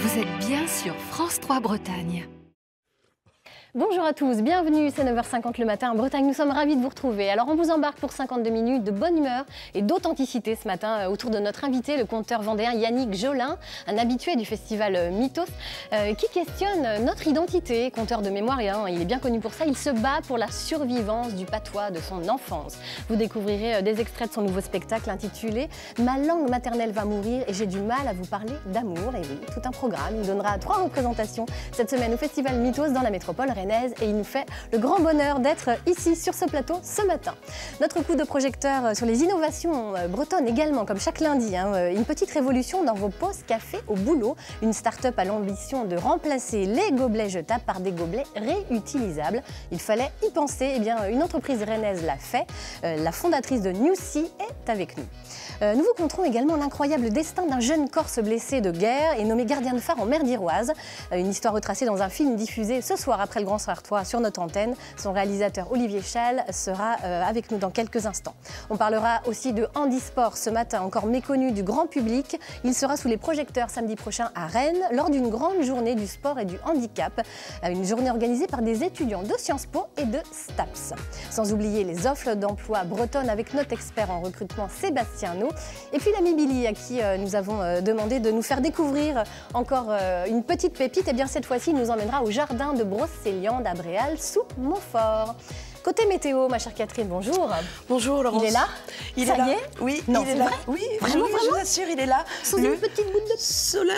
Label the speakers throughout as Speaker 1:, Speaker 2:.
Speaker 1: Vous êtes bien sur France 3 Bretagne.
Speaker 2: Bonjour à tous, bienvenue, c'est 9h50 le matin en Bretagne, nous sommes ravis de vous retrouver. Alors on vous embarque pour 52 minutes de bonne humeur et d'authenticité ce matin autour de notre invité, le conteur vendéen Yannick Jolin, un habitué du festival Mythos, qui questionne notre identité. Conteur de mémoire, il est bien connu pour ça, il se bat pour la survivance du patois de son enfance. Vous découvrirez des extraits de son nouveau spectacle intitulé « Ma langue maternelle va mourir et j'ai du mal à vous parler d'amour ». Et oui, tout un programme, il donnera 3 représentations cette semaine au festival Mythos dans la métropole rennaise. Et il nous fait le grand bonheur d'être ici sur ce plateau ce matin. Notre coup de projecteur sur les innovations bretonnes également, comme chaque lundi. Une petite révolution dans vos pauses café au boulot. Une start-up a l'ambition de remplacer les gobelets jetables par des gobelets réutilisables. Il fallait y penser. Eh bien, une entreprise rennaise l'a fait. La fondatrice de Newsea est avec nous. Nous vous conterons également l'incroyable destin d'un jeune Corse blessé de guerre et nommé gardien de phare en mer d'Iroise. Une histoire retracée dans un film diffusé ce soir après le Grand Soir 3 sur notre antenne. Son réalisateur Olivier Chal sera avec nous dans quelques instants. On parlera aussi de handisport ce matin, encore méconnu du grand public. Il sera sous les projecteurs samedi prochain à Rennes lors d'une grande journée du sport et du handicap. Une journée organisée par des étudiants de Sciences Po et de STAPS. Sans oublier les offres d'emploi bretonnes avec notre expert en recrutement Sébastien No. Et puis l'ami Billy à qui nous avons demandé de nous faire découvrir encore une petite pépite. Et bien cette fois-ci il nous emmènera au jardin de Brocéliande à Bréal sous Montfort. Côté météo, ma chère Catherine, bonjour.
Speaker 3: Bonjour Laurence.
Speaker 2: Il est là?
Speaker 3: Il
Speaker 2: est
Speaker 3: là.
Speaker 2: Oui.
Speaker 3: Oui,
Speaker 2: non,
Speaker 3: il est là.
Speaker 2: Vrai
Speaker 3: oui,
Speaker 2: vraiment,
Speaker 3: je vous assure, il est là.
Speaker 2: Sous une petite goutte de
Speaker 3: soleil.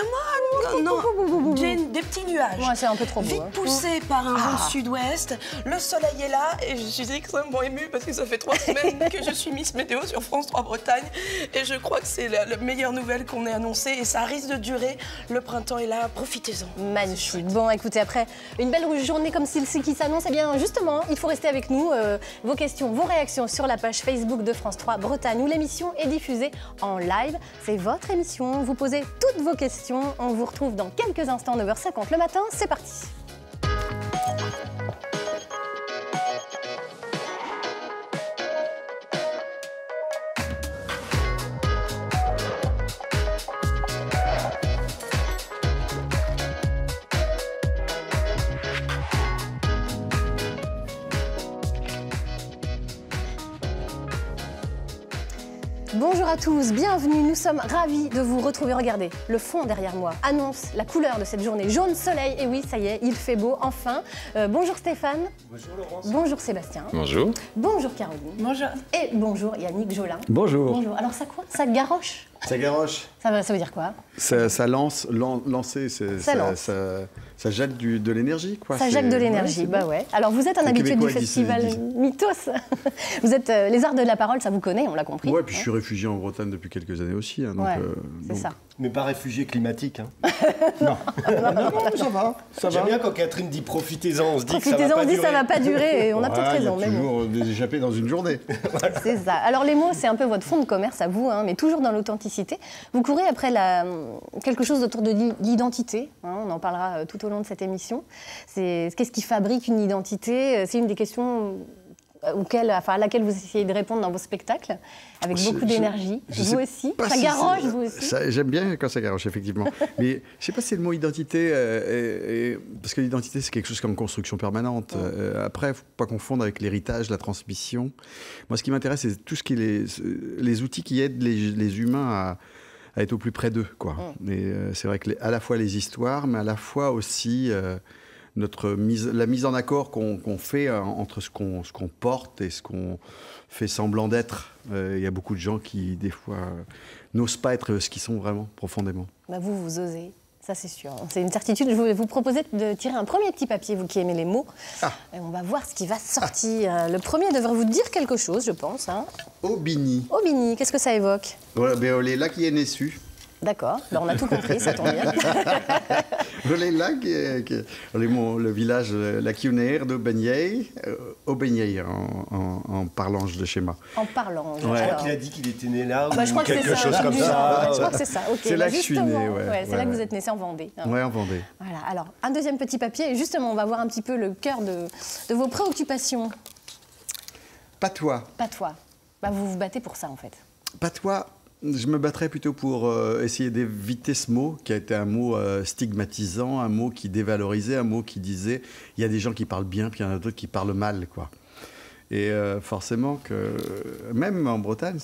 Speaker 3: Non, j'ai des petits nuages.
Speaker 2: Ouais, c'est un peu trop beau.
Speaker 3: Vite poussé par un vent sud-ouest. Le soleil est là et je suis extrêmement émue parce que ça fait 3 semaines que je suis Miss Météo sur France 3 Bretagne. Et je crois que c'est la meilleure nouvelle qu'on ait annoncée et ça risque de durer. Le printemps est là, profitez-en.
Speaker 2: Magnifique. Bon, écoutez, après une belle journée comme celle-ci qui s'annonce, eh bien justement, il faut rester avec nous. Vos questions, vos réactions sur la page Facebook de France 3 Bretagne où l'émission est diffusée en live. C'est votre émission, vous posez toutes vos questions. On vous retrouve dans quelques instants, 9h50 le matin. C'est parti. Bonjour à tous, bienvenue, nous sommes ravis de vous retrouver. Regardez, le fond derrière moi annonce la couleur de cette journée, jaune soleil, et oui, ça y est, il fait beau, enfin. Bonjour Stéphane. Bonjour Laurence. Bonjour Sébastien.
Speaker 4: Bonjour.
Speaker 2: Bonjour Caroline. Bonjour. Et bonjour Yannick Jolin.
Speaker 5: Bonjour.
Speaker 2: Bonjour. Alors ça quoi? Ça garoche?
Speaker 5: Ça garoche.
Speaker 2: Ça veut dire quoi?
Speaker 5: Ça lance, lancer, ça jette de l'énergie, quoi.
Speaker 2: Ça jette de l'énergie, bah ouais. Alors vous êtes un habitué du festival Mythos. Vous êtes les arts de la parole, ça vous connaît, on l'a compris.
Speaker 5: Ouais, puis je suis réfugié en Bretagne depuis quelques années aussi. Hein,
Speaker 2: ouais, c'est ça.
Speaker 6: Mais pas réfugié climatique. Hein.
Speaker 5: Non. Ça va.
Speaker 6: J'aime bien quand Catherine dit profitez-en, on se dit que ça va pas durer.
Speaker 2: On dit ça va pas durer et on a peut-être raison.
Speaker 5: Il y a toujours des échappées dans une journée.
Speaker 2: Voilà. C'est ça. Alors les mots, c'est un peu votre fond de commerce à vous, mais toujours dans l'authenticité. Vous courez après quelque chose autour de l'identité. On en parlera tout au long de cette émission. Qu'est-ce qui fabrique une identité? C'est une des questions à laquelle vous essayez de répondre dans vos spectacles, avec beaucoup d'énergie. Vous aussi. Ça garoche, vous aussi.
Speaker 5: J'aime bien quand ça garoche, effectivement. Mais je ne sais pas si c'est le mot identité, parce que l'identité, c'est quelque chose comme construction permanente. Après, il ne faut pas confondre avec l'héritage, la transmission. Moi, ce qui m'intéresse, c'est tout ce qui est les outils qui aident les humains à être au plus près d'eux, quoi. Et c'est vrai que à la fois les histoires, mais à la fois aussi la mise en accord qu'on fait entre ce qu'on porte et ce qu'on fait semblant d'être. Il y a beaucoup de gens qui, des fois, n'osent pas être ce qu'ils sont vraiment, profondément.
Speaker 2: Bah vous osez. Ça, c'est sûr. C'est une certitude. Je vais vous proposer de tirer un premier petit papier, vous qui aimez les mots. Et on va voir ce qui va sortir. Le premier devrait vous dire quelque chose, je pense.
Speaker 5: Aubigny.
Speaker 2: Aubigny, qu'est-ce que ça évoque?
Speaker 5: Voilà, ben, les lacs qui est nessu.
Speaker 2: D'accord, on a tout compris, ça tombe bien.
Speaker 5: Les lacs, le village Lacunaire d'Aubigny, Aubigny en parlange de schéma.
Speaker 2: En parlange.
Speaker 6: Ouais. Je crois qu'il a dit qu'il était né là,
Speaker 2: je crois
Speaker 6: quelque chose comme
Speaker 2: ça. Je crois que c'est ça. Okay.
Speaker 5: C'est là que je suis né.
Speaker 2: C'est là que vous êtes né, c'est en Vendée.
Speaker 5: Oui, en Vendée.
Speaker 2: Voilà. Alors, un deuxième petit papier, et justement, on va voir un petit peu le cœur de vos préoccupations.
Speaker 5: Patois.
Speaker 2: Patois. Bah, vous vous battez pour ça, en fait.
Speaker 5: Patois. Je me battrais plutôt pour essayer d'éviter ce mot, qui a été un mot stigmatisant, un mot qui dévalorisait, un mot qui disait il y a des gens qui parlent bien, puis il y en a d'autres qui parlent mal, quoi. Et forcément que, même en Bretagne,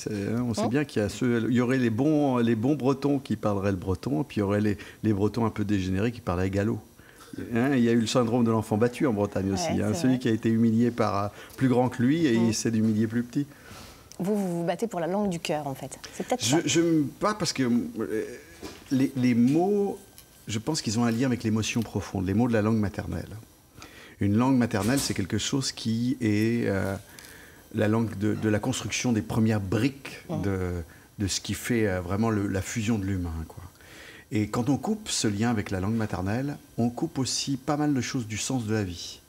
Speaker 5: on sait bien qu'il y aurait les bons Bretons qui parleraient le breton, puis il y aurait les Bretons un peu dégénérés qui parleraient gallo. Il y a eu le syndrome de l'enfant battu en Bretagne aussi. Celui qui a été humilié par plus grand que lui et il essaie d'humilier plus petit.
Speaker 2: Vous vous battez pour la langue du cœur, en fait. C'est peut-être ça.
Speaker 5: Pas parce que les mots, je pense qu'ils ont un lien avec l'émotion profonde, les mots de la langue maternelle. Une langue maternelle, c'est quelque chose qui est la langue de la construction des premières briques de ce qui fait vraiment la fusion de l'humain, quoi. Et quand on coupe ce lien avec la langue maternelle, on coupe aussi pas mal de choses du sens de la vie.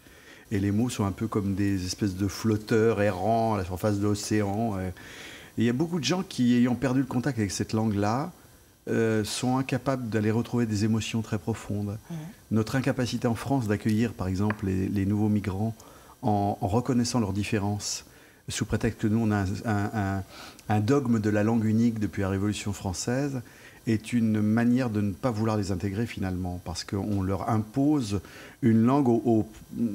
Speaker 5: Et les mots sont un peu comme des espèces de flotteurs errants à la surface de l'océan. Et il y a beaucoup de gens qui, ayant perdu le contact avec cette langue-là, sont incapables d'aller retrouver des émotions très profondes. Notre incapacité en France d'accueillir, par exemple, les nouveaux migrants en reconnaissant leurs différences, sous prétexte que nous, on a un dogme de la langue unique depuis la Révolution française, est une manière de ne pas vouloir les intégrer finalement, parce qu'on leur impose une langue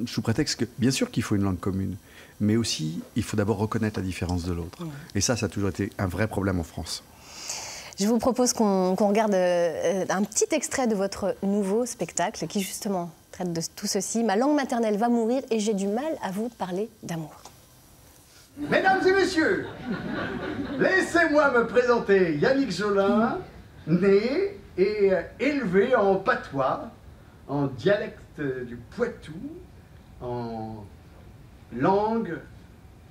Speaker 5: sous prétexte que, bien sûr qu'il faut une langue commune, mais aussi il faut d'abord reconnaître la différence de l'autre. Et ça a toujours été un vrai problème en France.
Speaker 2: Je vous propose qu'on regarde un petit extrait de votre nouveau spectacle qui justement traite de tout ceci. Ma langue maternelle va mourir et j'ai du mal à vous parler d'amour.
Speaker 4: Mesdames et messieurs, laissez-moi me présenter Yannick Jolin, né et élevé en patois, en dialecte du Poitou, en langue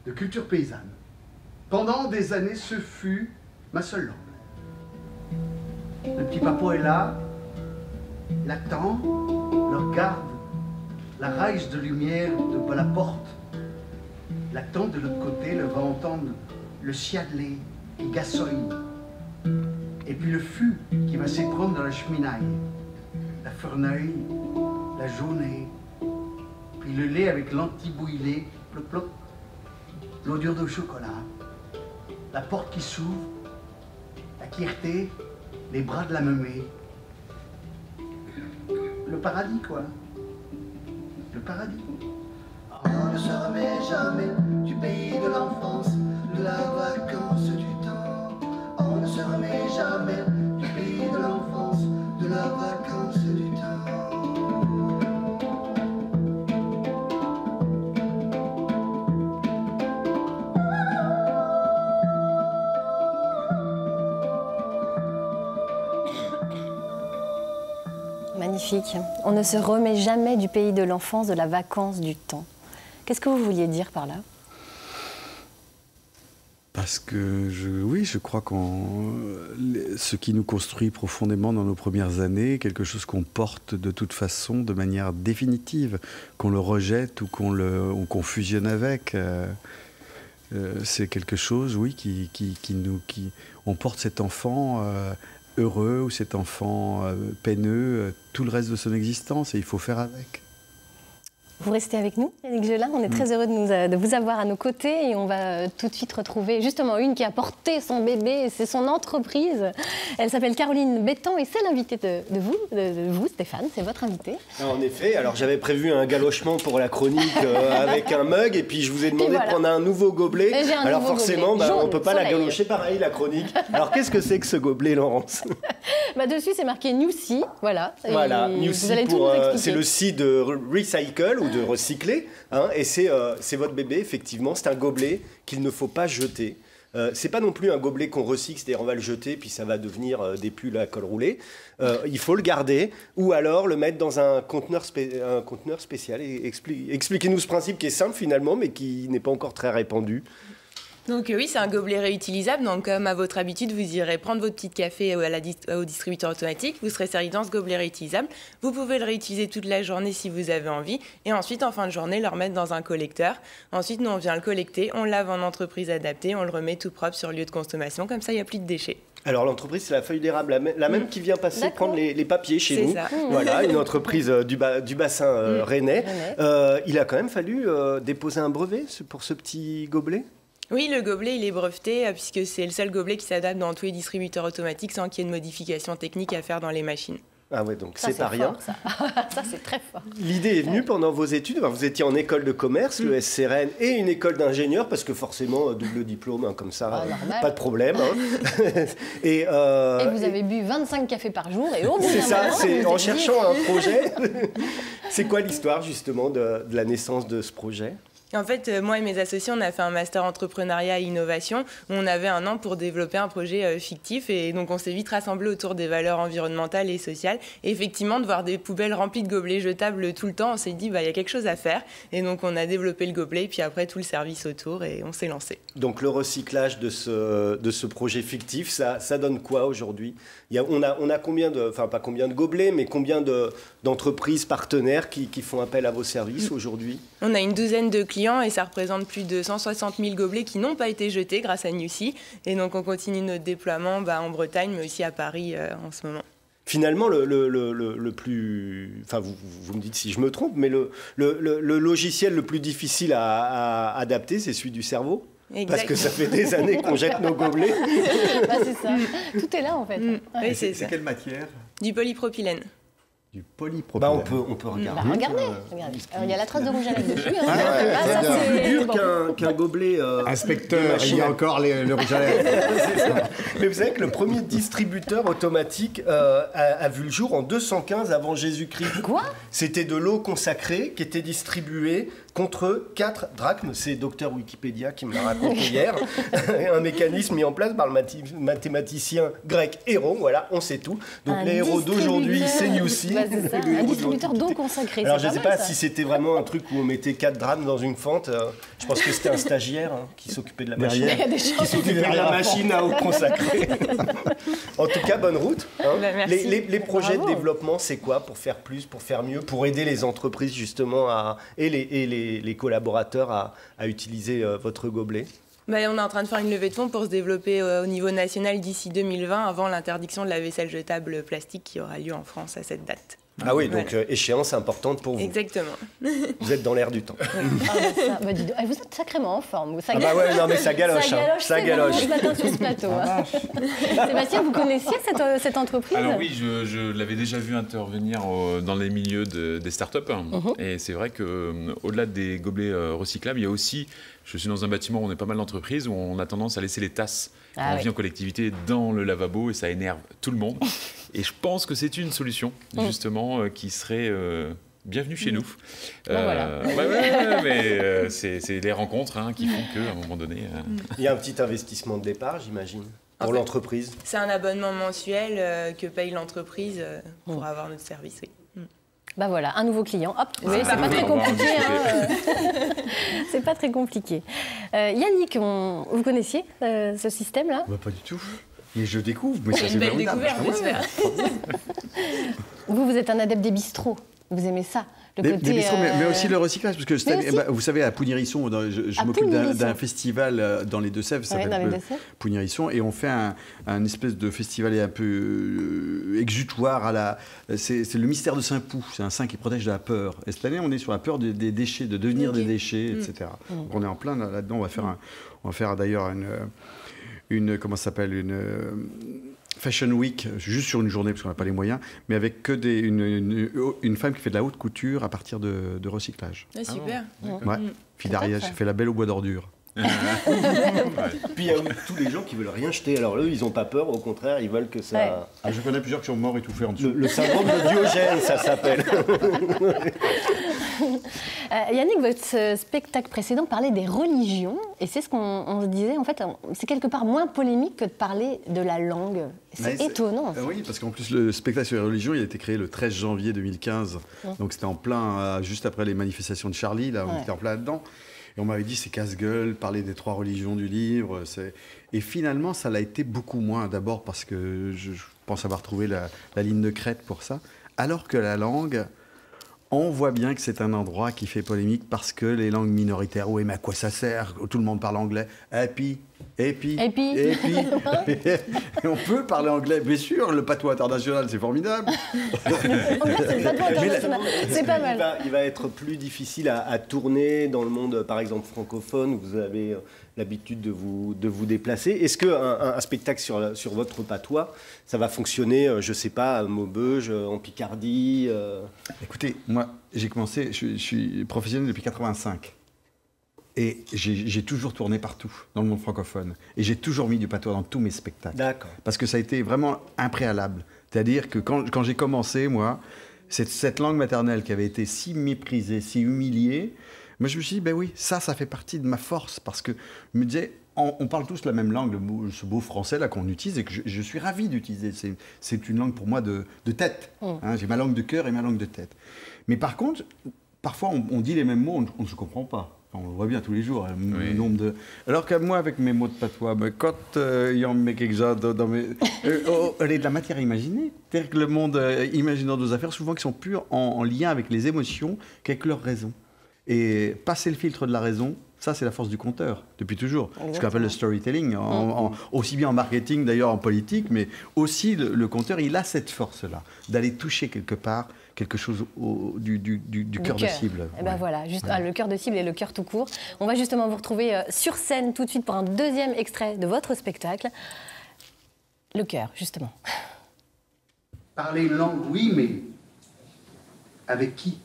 Speaker 4: de culture paysanne. Pendant des années, ce fut ma seule langue. Le petit papo est là, il attend, le regarde, la rage de lumière de la porte. Il attend de l'autre côté, le va entendre le chiadelet qui gassoille. Et puis le fût qui va s'éprendre dans la cheminaille. La ferneuil, la jaunée, puis le lait avec l'anti-bouillé, ploc ploc, l'odeur de chocolat, la porte qui s'ouvre, la clarté, les bras de la meumée. Le paradis, quoi. Le paradis. On ne se remet jamais du pays de l'enfance, de la vacance du temps. On ne se remet jamais du pays de l'enfance, de la vacance du temps.
Speaker 2: Magnifique. On ne se remet jamais du pays de l'enfance, de la vacance du temps. Qu'est-ce que vous vouliez dire par là?
Speaker 5: Parce que je crois que ce qui nous construit profondément dans nos premières années, quelque chose qu'on porte de toute façon de manière définitive, qu'on le rejette ou qu'on fusionne avec, c'est quelque chose, oui, on porte cet enfant heureux ou cet enfant peineux tout le reste de son existence et il faut faire avec.
Speaker 2: Vous restez avec nous, Yannick Jolin. On est très heureux de vous avoir à nos côtés et on va tout de suite retrouver justement une qui a porté son bébé. C'est son entreprise. Elle s'appelle Caroline Bétan et c'est l'invitée de vous, Stéphane. C'est votre invitée.
Speaker 6: En effet, alors j'avais prévu un galochement pour la chronique avec un mug et puis je vous ai demandé de prendre un nouveau gobelet. Alors forcément, on ne peut pas la galocher pareil, la chronique. Alors qu'est-ce que c'est que ce gobelet, Laurence?
Speaker 2: Dessus, c'est marqué Newsy. Voilà.
Speaker 6: Voilà, Newsy, c'est le si de Recycle ou de recycler, hein, et c'est votre bébé, effectivement, c'est un gobelet qu'il ne faut pas jeter. C'est pas non plus un gobelet qu'on recycle, c'est-à-dire on va le jeter puis ça va devenir des pulls à col roulé. Il faut le garder ou alors le mettre dans un conteneur spécial. Et expliquez-nous ce principe qui est simple finalement, mais qui n'est pas encore très répandu.
Speaker 7: Donc oui, c'est un gobelet réutilisable. Donc comme à votre habitude, vous irez prendre votre petit café au distributeur automatique. Vous serez servi dans ce gobelet réutilisable. Vous pouvez le réutiliser toute la journée si vous avez envie. Et ensuite, en fin de journée, le remettre dans un collecteur. Ensuite, nous, on vient le collecter, on le lave en entreprise adaptée, on le remet tout propre sur lieu de consommation. Comme ça, il n'y a plus de déchets. Alors l'entreprise, c'est la feuille d'érable, la même qui vient passer prendre les papiers chez nous. Ça. Voilà, une entreprise du bassin rennais. Il a quand même fallu déposer un brevet pour ce petit gobelet. Oui, le gobelet, il est breveté puisque c'est le seul gobelet qui s'adapte dans tous les distributeurs automatiques sans qu'il y ait de modifications techniques à faire dans les machines.
Speaker 6: Ah ouais, donc c'est pas rien.
Speaker 2: Ça, ça c'est très fort.
Speaker 6: L'idée est venue pendant vos études. Enfin, vous étiez en école de commerce, le SCRN, et une école d'ingénieur, parce que forcément, double diplôme, hein, comme ça, pas de problème. Hein.
Speaker 2: Et vous avez bu 25 cafés par jour, et au bout
Speaker 6: c'est ça, c'est en
Speaker 2: dit...
Speaker 6: cherchant un projet. C'est quoi l'histoire, justement, de la naissance de ce projet ?
Speaker 7: En fait, moi et mes associés, on a fait un master entrepreneuriat et innovation où on avait 1 an pour développer un projet fictif et donc on s'est vite rassemblés autour des valeurs environnementales et sociales. Et effectivement, de voir des poubelles remplies de gobelets jetables tout le temps, on s'est dit, il y a quelque chose à faire. Et donc on a développé le gobelet, puis après tout le service autour et on s'est lancé. Donc
Speaker 6: le recyclage de ce projet fictif, ça donne quoi aujourd'hui ? On a combien de, enfin pas combien de gobelets, mais combien d'entreprises partenaires qui font appel à vos services aujourd'hui ?
Speaker 7: On a une douzaine de clients et ça représente plus de 160 000 gobelets qui n'ont pas été jetés grâce à Newsy. Et donc on continue notre déploiement en Bretagne, mais aussi à Paris en ce moment.
Speaker 6: Finalement, le plus... Enfin, vous me dites si je me trompe, mais le logiciel le plus difficile à adapter, c'est celui du cerveau ? Exactement. Parce que ça fait des années qu'on jette nos gobelets.
Speaker 2: C'est ça. Tout est là, en fait.
Speaker 7: Oui,
Speaker 5: c'est quelle matière ?
Speaker 7: Du polypropylène.
Speaker 5: Du polypropylène.
Speaker 6: On peut regarder.
Speaker 2: Regardez. Alors, il y a la trace de rouge à lèvres dessus.
Speaker 6: C'est plus dur qu'un gobelet.
Speaker 5: Inspecteur, il y a encore le rouge à lèvres.
Speaker 6: Mais vous savez que le premier distributeur automatique a vu le jour en 215 avant Jésus-Christ.
Speaker 2: Quoi ? C'était
Speaker 6: de l'eau consacrée qui était distribuée contre 4 drachmes. C'est docteur Wikipédia qui me l'a raconté hier. Un mécanisme mis en place par le mathématicien grec Héron. Voilà, on sait tout. Donc les héros d'aujourd'hui, c'est Newsy.
Speaker 2: C'est ça, un distributeur d'eau consacré.
Speaker 6: Alors je ne sais pas si c'était vraiment un truc où on mettait 4 drachmes dans une fente. Je pense que c'était un stagiaire qui s'occupait de la machine. Qui s'occupait de la machine à eau consacrée. En tout cas, bonne route. Hein. Les projets de développement, c'est quoi pour faire plus, pour faire mieux, pour aider les entreprises justement et les collaborateurs à utiliser votre gobelet ?
Speaker 7: On est en train de faire une levée de fonds pour se développer au niveau national d'ici 2020, avant l'interdiction de la vaisselle jetable plastique qui aura lieu en France à cette date.
Speaker 6: Ah oui, donc échéance importante pour vous.
Speaker 7: Exactement.
Speaker 6: Vous êtes dans l'air du temps.
Speaker 2: Vous êtes sacrément en forme.
Speaker 6: Mais ça galoche.
Speaker 2: Ça galoche ce matin sur ce plateau. Sébastien, vous connaissiez cette entreprise ?
Speaker 8: Alors oui, je l'avais déjà vu intervenir dans les milieux des startups. Et c'est vrai qu'au-delà des gobelets recyclables, il y a aussi... Je suis dans un bâtiment où on est pas mal d'entreprises, où on a tendance à laisser les tasses quand on vit en collectivité dans le lavabo et ça énerve tout le monde. Et je pense que c'est une solution, justement, qui serait bienvenue chez nous. Mais c'est les rencontres qui font qu'à un moment donné...
Speaker 6: Il y a un petit investissement de départ, j'imagine, pour l'entreprise.
Speaker 7: C'est un abonnement mensuel que paye l'entreprise pour avoir notre service, oui.
Speaker 2: Voilà, un nouveau client. Hop, c'est pas très compliqué. C'est pas très compliqué. Yannick, vous connaissiez ce système-là ?
Speaker 5: Pas du tout. Mais je découvre. Mais
Speaker 7: c'est une belle découverte, j'espère.
Speaker 2: Vous êtes un adepte des bistrots. Vous aimez ça ?
Speaker 5: Des bistrots, mais aussi le recyclage, parce que cette année, vous savez, à Pougnérisson, je m'occupe d'un festival dans les Deux-Sèvres, ça s'appelle Pougnérisson, et on fait un espèce de festival un peu exutoire c'est le mystère de Saint-Pou, c'est un saint qui protège de la peur. Et cette année, on est sur la peur des déchets, de devenir des déchets, etc. Donc on est en plein là-dedans. On va faire d'ailleurs une Fashion Week, juste sur une journée, parce qu'on n'a pas les moyens, mais avec que une femme qui fait de la haute couture à partir de recyclage.
Speaker 7: Ah, super.
Speaker 5: Fille d'Ariège, fait la belle au bois d'ordures.
Speaker 6: Puis il y a tous les gens qui veulent rien jeter. Alors eux, ils n'ont pas peur, au contraire, ils veulent que ça...
Speaker 5: Je connais plusieurs qui sont morts étouffés en dessous.
Speaker 6: Le syndrome de Diogène, ça s'appelle.
Speaker 2: Yannick, votre spectacle précédent parlait des religions, et c'est ce qu'on se disait, en fait, c'est quelque part moins polémique que de parler de la langue. C'est étonnant.
Speaker 5: Oui, parce qu'en plus, le spectacle sur les religions, il a été créé le 13 janvier 2015, donc c'était en plein, juste après les manifestations de Charlie, là, on était en plein là-dedans. Et on m'avait dit, c'est casse-gueule, parler des 3 religions du livre. Et finalement, ça l'a été beaucoup moins. D'abord parce que je pense avoir trouvé la ligne de crête pour ça. Alors que la langue, on voit bien que c'est un endroit qui fait polémique parce que les langues minoritaires, oui, mais à quoi ça sert ? Tout le monde parle anglais. Et puis, Et puis, on peut parler anglais, bien sûr, le patois international, c'est formidable.
Speaker 2: C'est pas mal.
Speaker 6: Il va être plus difficile à tourner dans le monde, par exemple, francophone, où vous avez l'habitude de vous déplacer. Est-ce qu'un spectacle sur votre patois, ça va fonctionner, je ne sais pas, à Maubeuge, en Picardie
Speaker 5: Écoutez, moi, j'ai commencé, je suis professionnel depuis 85. Et j'ai toujours tourné partout, dans le monde francophone. Et j'ai toujours mis du patois dans tous mes spectacles.
Speaker 6: D'accord.
Speaker 5: Parce que ça a été vraiment un préalable. C'est-à-dire que quand j'ai commencé, moi, cette langue maternelle qui avait été si méprisée, si humiliée, moi je me suis dit, ben oui, ça fait partie de ma force. Parce que je me disais, on parle tous la même langue, ce beau français là qu'on utilise et que je suis ravi d'utiliser. C'est une langue pour moi de tête. Hein, j'ai ma langue de cœur et ma langue de tête. Mais par contre, parfois on dit les mêmes mots, on ne se comprend pas. On le voit bien tous les jours, le nombre de... Alors que moi, avec mes mots de patois, quand il y en a quelque chose dans mes... elle est de la matière à imaginer. C'est-à-dire que le monde imaginaire de nos affaires, souvent, qui sont plus en lien avec les émotions qu'avec leur raison. Et passer le filtre de la raison, ça, c'est la force du conteur, depuis toujours. Exactement. Ce qu'on appelle le storytelling, aussi bien en marketing, d'ailleurs en politique, mais aussi le conteur, il a cette force-là, d'aller toucher quelque part quelque chose du cœur de cible.
Speaker 2: Et ben voilà, le cœur de cible et le cœur tout court. On va justement vous retrouver sur scène tout de suite pour un deuxième extrait de votre spectacle. Le cœur, justement.
Speaker 4: Parler une langue, oui, mais avec qui?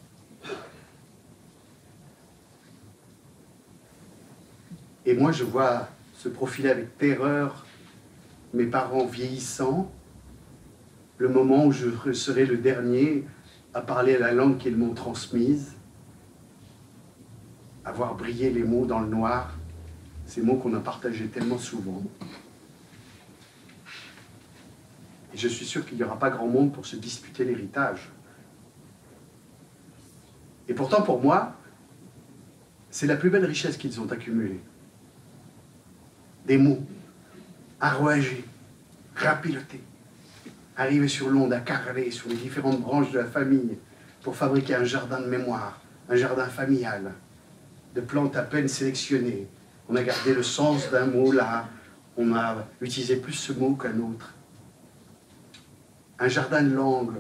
Speaker 4: Et moi, je vois se profiler avec terreur mes parents vieillissants, le moment où je serai le dernier à parler la langue qu'ils m'ont transmise, à voir briller les mots dans le noir, ces mots qu'on a partagés tellement souvent. Et je suis sûr qu'il n'y aura pas grand monde pour se disputer l'héritage. Et pourtant, pour moi, c'est la plus belle richesse qu'ils ont accumulée. Des mots, arroagés, rapilotés, arriver sur l'onde à carrer sur les différentes branches de la famille pour fabriquer un jardin de mémoire, un jardin familial, de plantes à peine sélectionnées. On a gardé le sens d'un mot là, on a utilisé plus ce mot qu'un autre. Un jardin de langue,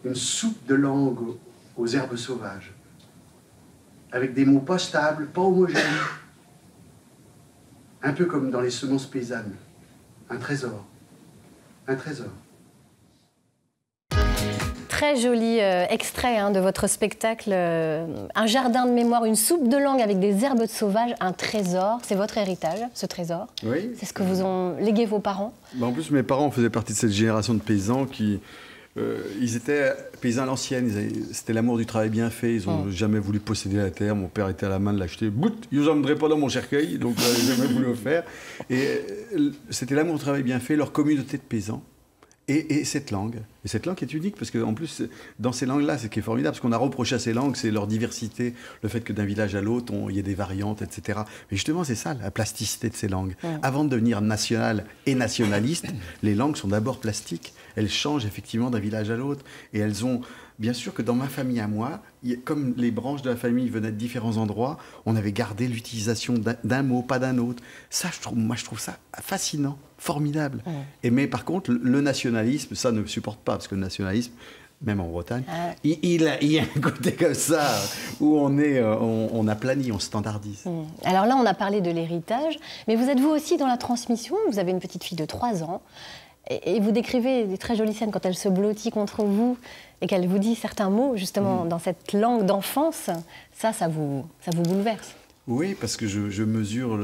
Speaker 4: une soupe de langue aux herbes sauvages, avec des mots pas stables, pas homogènes, un peu comme dans les semences paysannes. Un trésor. Un trésor.
Speaker 2: Très joli extrait de votre spectacle. Un jardin de mémoire, une soupe de langue avec des herbes sauvages, un trésor. C'est votre héritage, ce trésor.
Speaker 5: Oui.
Speaker 2: C'est ce que vous ont légué vos parents.
Speaker 5: En plus, mes parents faisaient partie de cette génération de paysans qui... ils étaient paysans à l'ancienne, c'était l'amour du travail bien fait, ils n'ont jamais voulu posséder la terre, mon père était à la main de l'acheter, ils ne emmèneraient pas dans mon cercueil, donc ils n'ont jamais voulu le faire. Et c'était l'amour du travail bien fait, leur communauté de paysans, et cette langue. Et cette langue est unique, parce qu'en plus, dans ces langues-là, c'est ce qui est formidable, parce qu'on a reproché à ces langues, c'est leur diversité, le fait que d'un village à l'autre, il y ait des variantes, etc. Mais justement, c'est ça, la plasticité de ces langues. Avant de devenir nationales et nationalistes, les langues sont d'abord plastiques. Elles changent effectivement d'un village à l'autre. Et elles ont... Bien sûr que dans ma famille à moi, comme les branches de la famille venaient de différents endroits, on avait gardé l'utilisation d'un mot, pas d'un autre. Ça, je trouve ça fascinant, formidable. Mais par contre, le nationalisme, ça ne me supporte pas, parce que le nationalisme, même en Bretagne, il y a un côté comme ça, où on aplanit, on standardise.
Speaker 2: Alors là, on a parlé de l'héritage, mais vous êtes vous aussi dans la transmission. Vous avez une petite fille de 3 ans. Et vous décrivez des très jolies scènes quand elle se blottit contre vous et qu'elle vous dit certains mots, justement, dans cette langue d'enfance. Ça vous bouleverse.
Speaker 5: Oui, parce que je mesure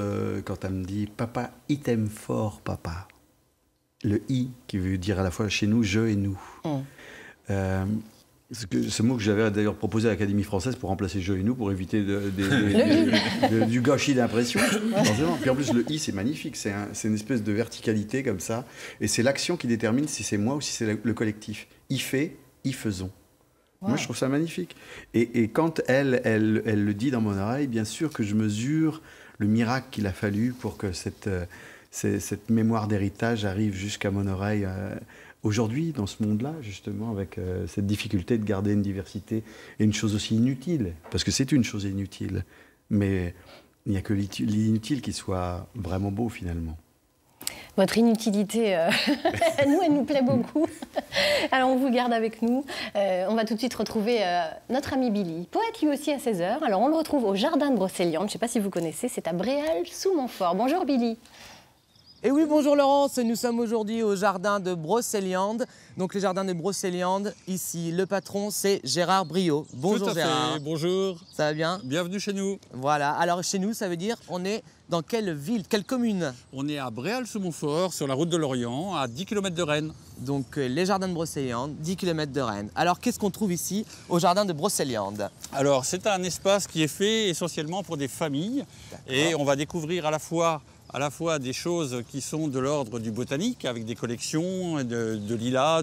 Speaker 5: quand elle me dit « Papa, il t'aime fort, papa ». Le « i » qui veut dire à la fois chez nous, je et nous. Ce mot que j'avais d'ailleurs proposé à l'Académie française pour remplacer je et nous, pour éviter du gâchis d'impression. Puis en plus, le i, c'est magnifique. C'est une espèce de verticalité comme ça. Et c'est l'action qui détermine si c'est moi ou si c'est le collectif. Il fait, y faisons. Wow. Moi, je trouve ça magnifique. Et quand elle le dit dans mon oreille, bien sûr que je mesure le miracle qu'il a fallu pour que cette mémoire d'héritage arrive jusqu'à mon oreille aujourd'hui, dans ce monde-là, justement, avec cette difficulté de garder une diversité et une chose aussi inutile, parce que c'est une chose inutile, mais Il n'y a que l'inutile qui soit vraiment beau finalement.
Speaker 2: Votre inutilité, elle nous plaît beaucoup. Alors, on vous garde avec nous. On va tout de suite retrouver notre ami Billy, poète lui aussi à 16h. Alors, on le retrouve au Jardin de Brocéliande. Je ne sais pas si vous connaissez, c'est à Bréal-sous-Montfort. Bonjour Billy.
Speaker 9: Et oui, bonjour Laurence, nous sommes aujourd'hui au Jardin de Brocéliande. Donc le Jardin de Brocéliande, ici, le patron, c'est Gérard Briot. Bonjour Gérard.
Speaker 10: Fait. Bonjour.
Speaker 9: Ça va bien?
Speaker 10: Bienvenue chez nous.
Speaker 9: Voilà, alors chez nous, ça veut dire, on est dans quelle ville, quelle commune?
Speaker 10: On est à Bréal-sous-Montfort, sur la route de l'Orient, à 10 km de Rennes.
Speaker 9: Donc les Jardins de Brocéliande, 10 km de Rennes. Alors qu'est-ce qu'on trouve ici, au Jardin de Brocéliande?
Speaker 10: Alors c'est un espace qui est fait essentiellement pour des familles. Et on va découvrir à la fois des choses qui sont de l'ordre du botanique, avec des collections de lilas,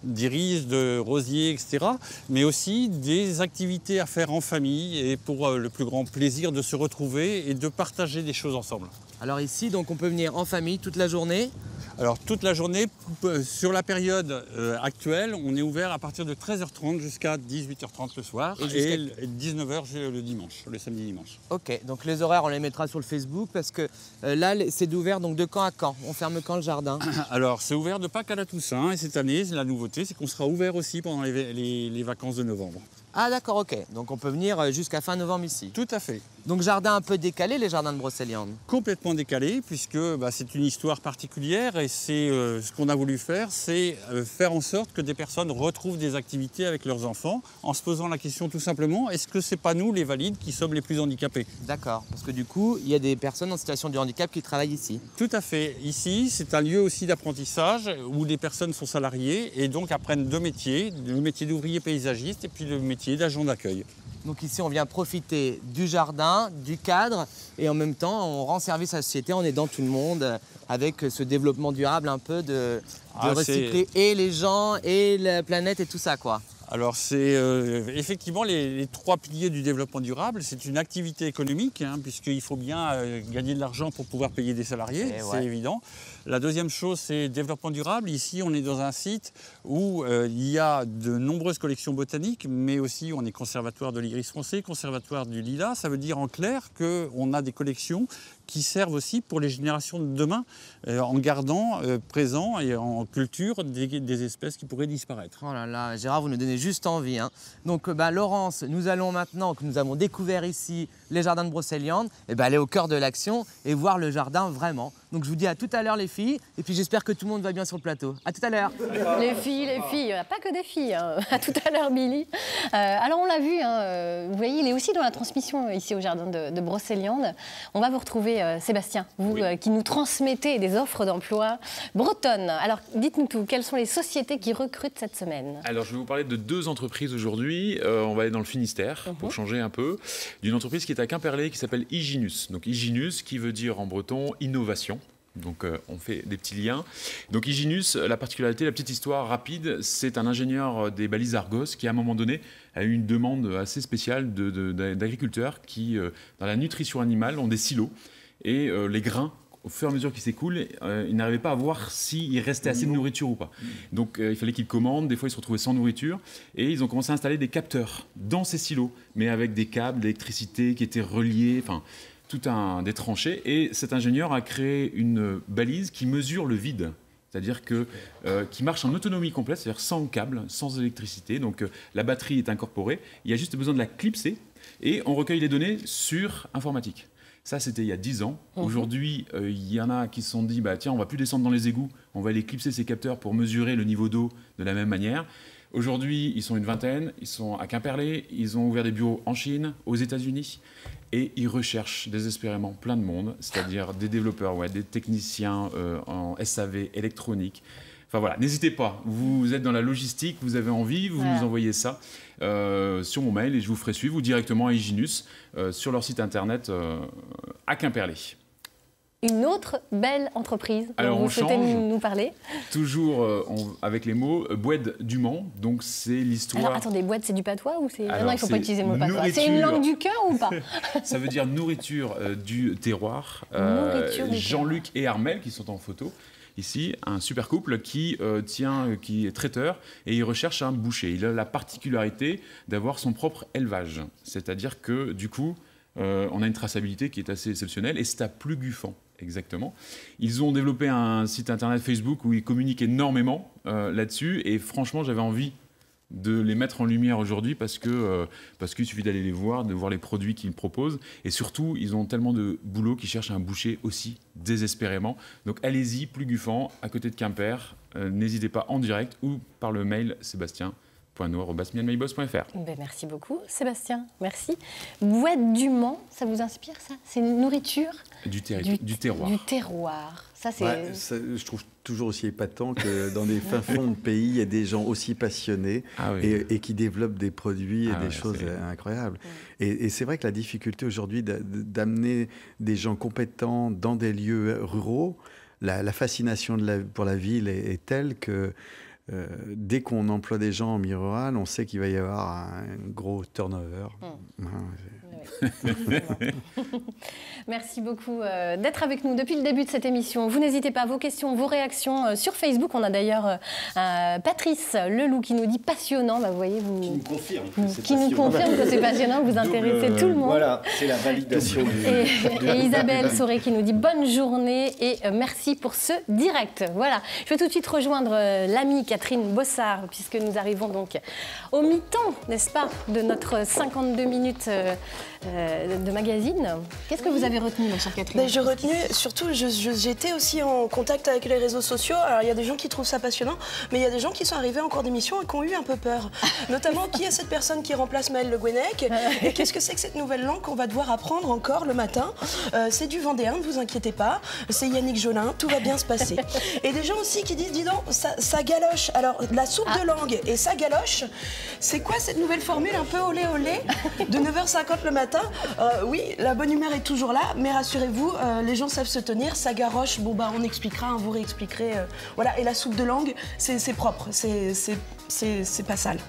Speaker 10: d'iris, de rosiers, etc. Mais aussi des activités à faire en famille et pour le plus grand plaisir de se retrouver et de partager des choses ensemble.
Speaker 9: Alors ici, donc, on peut venir en famille toute la journée?
Speaker 10: Alors toute la journée, sur la période actuelle, on est ouvert à partir de 13h30 jusqu'à 18h30 le soir et 19h le dimanche, le samedi dimanche.
Speaker 9: Ok, donc les horaires on les mettra sur le Facebook parce que là c'est ouvert donc de quand à quand? On ferme quand le jardin?
Speaker 10: Alors c'est ouvert de Pâques à la Toussaint et cette année la nouveauté c'est qu'on sera ouvert aussi pendant les vacances de novembre.
Speaker 9: Ah d'accord, ok. Donc on peut venir jusqu'à fin novembre ici.
Speaker 10: Tout à fait.
Speaker 9: Donc jardin un peu décalé, les jardins de Brocéliande?
Speaker 10: Complètement décalé, puisque c'est une histoire particulière et c'est ce qu'on a voulu faire, c'est faire en sorte que des personnes retrouvent des activités avec leurs enfants, en se posant la question tout simplement, est-ce que c'est pas nous les valides qui sommes les plus handicapés?
Speaker 9: D'accord, parce que du coup, il y a des personnes en situation de handicap qui travaillent ici.
Speaker 10: Tout à fait. Ici, c'est un lieu aussi d'apprentissage où les personnes sont salariées et donc apprennent deux métiers, le métier d'ouvrier paysagiste et puis le métier d'agent d'accueil.
Speaker 9: Donc ici, on vient profiter du jardin, du cadre, et en même temps, on rend service à la société en aidant tout le monde avec ce développement durable un peu de recycler et les gens et la planète et tout ça, quoi.
Speaker 10: Alors c'est effectivement les trois piliers du développement durable. C'est une activité économique, puisqu'il faut bien gagner de l'argent pour pouvoir payer des salariés, c'est évident. La deuxième chose, c'est développement durable. Ici, on est dans un site où il y a de nombreuses collections botaniques, mais aussi on est conservatoire de l'iris foncé, conservatoire du lilas. Ça veut dire en clair qu'on a des collections qui servent aussi pour les générations de demain, en gardant présent et en culture des espèces qui pourraient disparaître.
Speaker 9: Oh là là, Gérard, vous nous donnez juste envie. Donc Laurence, nous allons maintenant que nous avons découvert ici les jardins de Brocéliande, aller au cœur de l'action et voir le jardin vraiment. Donc je vous dis à tout à l'heure les filles, et puis j'espère que tout le monde va bien sur le plateau. À tout à l'heure.
Speaker 2: Les filles, il n'y a pas que des filles. À tout à l'heure Billy. Alors on l'a vu, vous voyez, il est aussi dans la transmission ici au jardin de Brocéliande. On va vous retrouver Sébastien, vous qui nous transmettez des offres d'emploi bretonnes. Alors dites-nous tout, quelles sont les sociétés qui recrutent cette semaine?
Speaker 8: Alors je vais vous parler de deux entreprises aujourd'hui. On va aller dans le Finistère pour changer un peu. D'une entreprise qui est à Quimperlé qui s'appelle Hyginus. Donc Hyginus qui veut dire en breton innovation. Donc on fait des petits liens. Donc Hyginus, la particularité, la petite histoire rapide, c'est un ingénieur des balises Argos qui à un moment donné a eu une demande assez spéciale d'agriculteurs qui, dans la nutrition animale, ont des silos. Et les grains, au fur et à mesure qu'ils s'écoulent, ils n'arrivaient pas à voir s'il restait assez de nourriture ou pas. Donc il fallait qu'ils commandent, des fois ils se retrouvaient sans nourriture, et ils ont commencé à installer des capteurs dans ces silos, mais avec des câbles d'électricité qui étaient reliés, enfin des tranchées. Et cet ingénieur a créé une balise qui mesure le vide. C'est-à-dire qui marche en autonomie complète, c'est-à-dire sans câble, sans électricité. Donc la batterie est incorporée, il y a juste besoin de la clipser, et on recueille les données sur informatique. Ça, c'était il y a 10 ans. Aujourd'hui, il y en a qui se sont dit, tiens, on ne va plus descendre dans les égouts, on va aller clipser ces capteurs pour mesurer le niveau d'eau de la même manière. Aujourd'hui, ils sont une vingtaine, ils sont à Quimperlé, ils ont ouvert des bureaux en Chine, aux États-Unis, et ils recherchent désespérément plein de monde, c'est-à-dire des développeurs, des techniciens en SAV, électronique. Enfin voilà, n'hésitez pas, vous êtes dans la logistique, vous avez envie, vous nous envoyez ça sur mon mail et je vous ferai suivre, ou directement à Hyginus, sur leur site internet à Quimperlé.
Speaker 2: Une autre belle entreprise dont vous souhaitez nous parler.
Speaker 8: Toujours avec les mots Boed du Mans, donc c'est l'histoire...
Speaker 2: Alors attendez, Boed c'est du patois ou c'est... Non, il ne faut pas utiliser le mot patois.
Speaker 8: Nourriture...
Speaker 2: C'est une langue du cœur ou pas?
Speaker 8: Ça veut dire nourriture du terroir. Jean-Luc et Armel qui sont en photo. Ici, un super couple qui est traiteur et il recherche un boucher. Il a la particularité d'avoir son propre élevage. C'est-à-dire que du coup, on a une traçabilité qui est assez exceptionnelle, et c'est à Pluguffan. Exactement. Ils ont développé un site internet Facebook où ils communiquent énormément là-dessus, et franchement, j'avais envie de les mettre en lumière aujourd'hui parce qu'il suffit d'aller les voir, de voir les produits qu'ils proposent, et surtout, ils ont tellement de boulot qu'ils cherchent un boucher aussi désespérément. Donc allez-y, Pluguffan, à côté de Quimper, n'hésitez pas en direct ou par le mail sébastien.noir@mielmyboss.fr.
Speaker 2: Ben, merci beaucoup, Sébastien. Merci. Boîte du Mans, ça vous inspire, ça? C'est une nourriture
Speaker 8: du terroir.
Speaker 2: Du terroir. Ça, c'est...
Speaker 5: Ouais, je trouve toujours aussi épatant que dans des fins fonds de pays, il y a des gens aussi passionnés et qui développent des produits et des choses incroyables. Et c'est vrai que la difficulté aujourd'hui d'amener des gens compétents dans des lieux ruraux, la fascination pour la ville est telle que dès qu'on emploie des gens en milieu rural, on sait qu'il va y avoir un gros turnover.
Speaker 2: Merci beaucoup d'être avec nous depuis le début de cette émission. Vous n'hésitez pas, vos questions, vos réactions sur Facebook. On a d'ailleurs Patrice Leloup qui nous dit passionnant. Bah, vous voyez,
Speaker 6: qui nous confirme
Speaker 2: que c'est passionnant, vous intéressez tout le monde.
Speaker 6: Voilà, c'est la validation.
Speaker 2: Et Isabelle Sauré qui nous dit bonne journée et merci pour ce direct. Voilà, je vais tout de suite rejoindre l'amie Catherine Bossard puisque nous arrivons donc au mi-temps, n'est-ce pas, de notre 52 minutes de magazine. Qu'est-ce que vous avez retenu, ma chère Catherine?
Speaker 3: J'ai retenu, surtout, j'étais aussi en contact avec les réseaux sociaux. Alors, il y a des gens qui trouvent ça passionnant, mais il y a des gens qui sont arrivés en cours d'émission et qui ont eu un peu peur. Notamment, qui est cette personne qui remplace Maëlle Le Gouennec? Et qu'est-ce que c'est que cette nouvelle langue qu'on va devoir apprendre encore le matin? C'est du vendéen, ne vous inquiétez pas. C'est Yannick Jolin, tout va bien se passer. Et des gens aussi qui disent, dis donc, ça galoche. Alors, la soupe de langue et ça galoche, c'est quoi cette nouvelle formule un peu olé olé de 9h50 le matin? Oui, la bonne humeur est toujours là, mais rassurez-vous, les gens savent se tenir, ça garoche, bon bah on expliquera, vous réexpliquerez. Voilà, et la soupe de langue, c'est propre, c'est pas sale.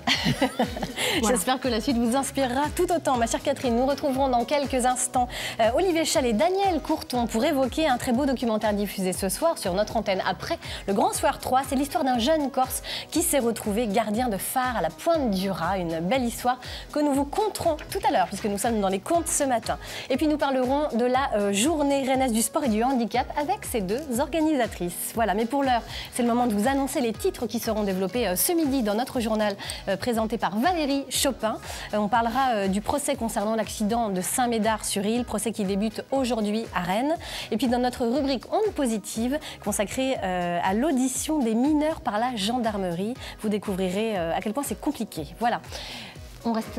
Speaker 2: Voilà. J'espère que la suite vous inspirera tout autant. Ma chère Catherine, nous retrouverons dans quelques instants Olivier Chal et Daniel Courton pour évoquer un très beau documentaire diffusé ce soir sur notre antenne après le Grand Soir 3. C'est l'histoire d'un jeune Corse qui s'est retrouvé gardien de phare à la Pointe du Raz. Une belle histoire que nous vous conterons tout à l'heure puisque nous sommes dans les contes ce matin. Et puis nous parlerons de la journée rennaise du sport et du handicap avec ces deux organisatrices. Voilà, mais pour l'heure, c'est le moment de vous annoncer les titres qui seront développés ce midi dans notre journal présenté par Valérie Chopin. On parlera du procès concernant l'accident de Saint-Médard-sur-Île, procès qui débute aujourd'hui à Rennes. Et puis dans notre rubrique Ondes positives, consacrée à l'audition des mineurs par la gendarmerie, vous découvrirez à quel point c'est compliqué. Voilà. On reste